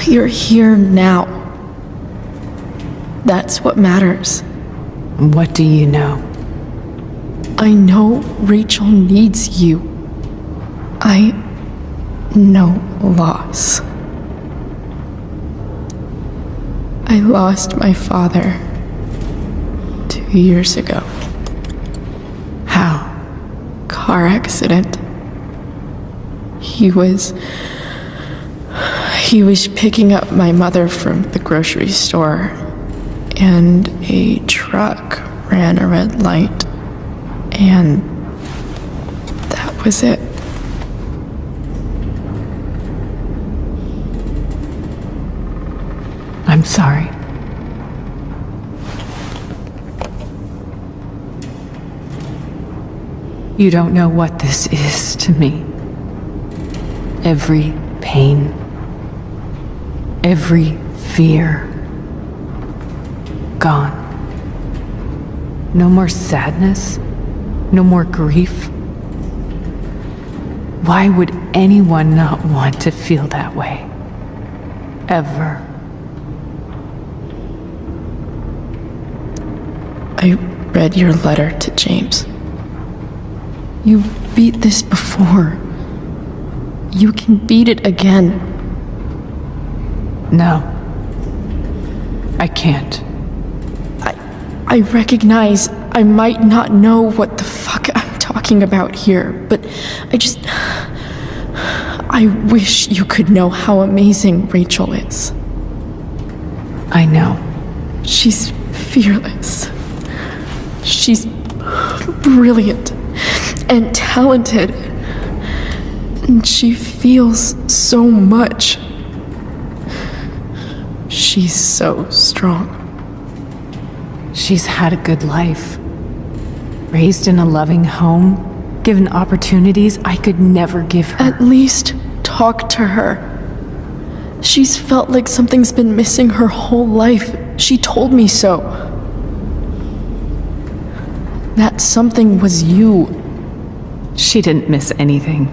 You're here now. That's what matters. What do you know? I know Rachel needs you. I know loss. I lost my father 2 years ago. How? Car accident. He was picking up my mother from the grocery store, and a truck ran a red light, and that was it. I'm sorry. You don't know what this is to me. Every pain, every fear, gone. No more sadness, no more grief. Why would anyone not want to feel that way? Ever. I read your letter to James. You beat this before. You can beat it again. No. I can't. I recognize I might not know what the fuck I'm talking about here, but I wish you could know how amazing Rachel is. I know. She's fearless. She's brilliant and talented. And she feels so much. She's so strong. She's had a good life. Raised in a loving home, given opportunities I could never give her. At least talk to her. She's felt like something's been missing her whole life. She told me so. That something was you. She didn't miss anything.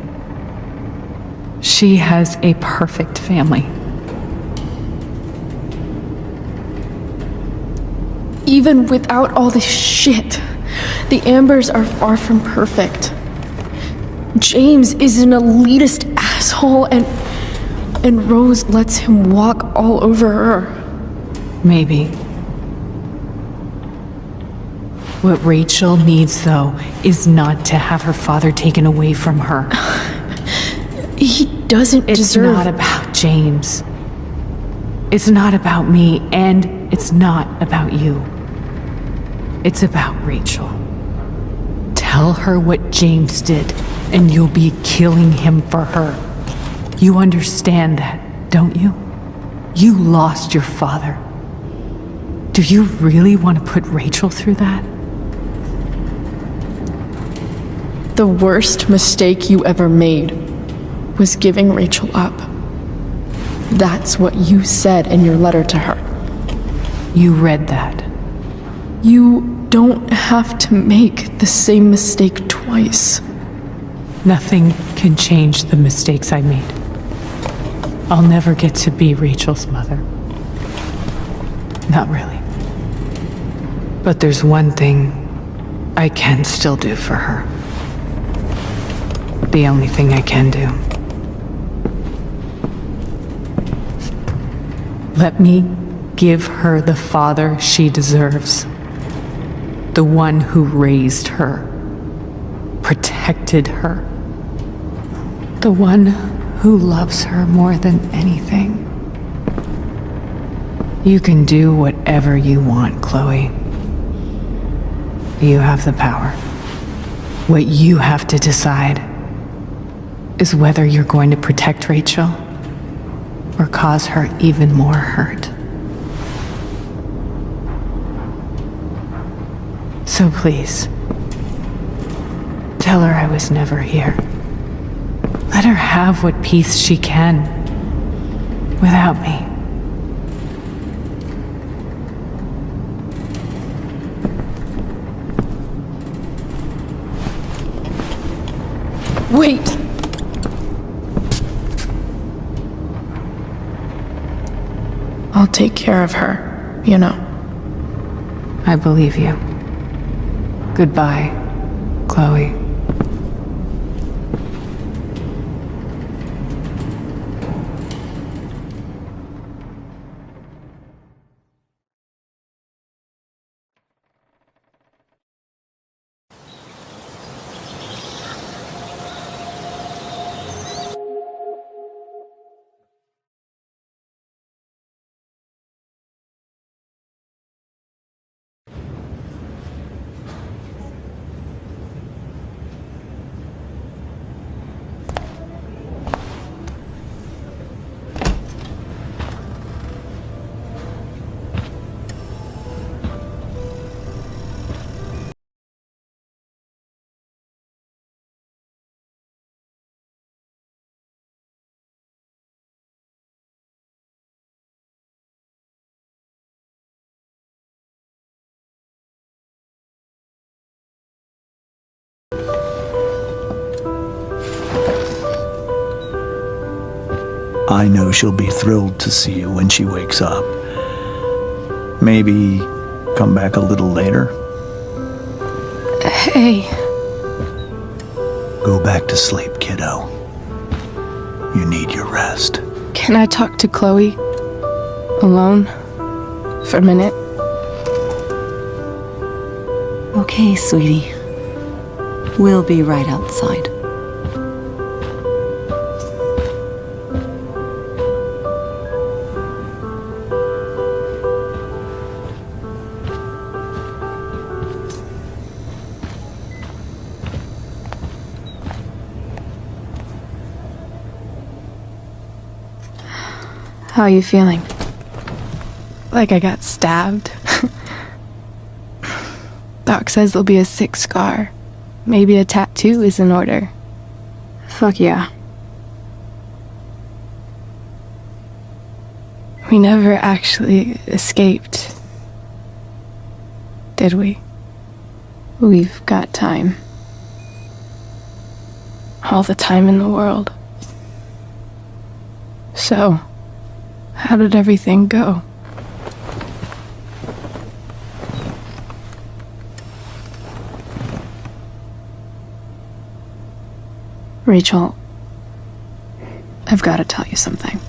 She has a perfect family. Even without all this shit, the Ambers are far from perfect. James is an elitist asshole, and Rose lets him walk all over her. Maybe. What Rachel needs, though, is not to have her father taken away from her. He doesn't deserve... It's not about James. It's not about me, and it's not about you. It's about Rachel. Tell her what James did, and you'll be killing him for her. You understand that, don't you? You lost your father. Do you really want to put Rachel through that? The worst mistake you ever made was giving Rachel up. That's what you said in your letter to her. You read that. You don't have to make the same mistake twice. Nothing can change the mistakes I made. I'll never get to be Rachel's mother. Not really. But there's one thing I can still do for her. The only thing I can do. Let me give her the father she deserves. The one who raised her, protected her. The one who loves her more than anything. You can do whatever you want, Chloe. You have the power. What you have to decide is whether you're going to protect Rachel or cause her even more hurt. So please, tell her I was never here. Let her have what peace she can without me. Wait! I'll take care of her, you know. I believe you. Goodbye, Chloe. I know she'll be thrilled to see you when she wakes up. Maybe come back a little later. Hey. Go back to sleep, kiddo. You need your rest. Can I talk to Chloe? Alone? For a minute? Okay, sweetie. We'll be right outside. How are you feeling? Like I got stabbed? Doc says there'll be a sick scar. Maybe a tattoo is in order. Fuck yeah. We never actually escaped, did we? We've got time. All the time in the world. So, how did everything go? Rachel, I've got to tell you something.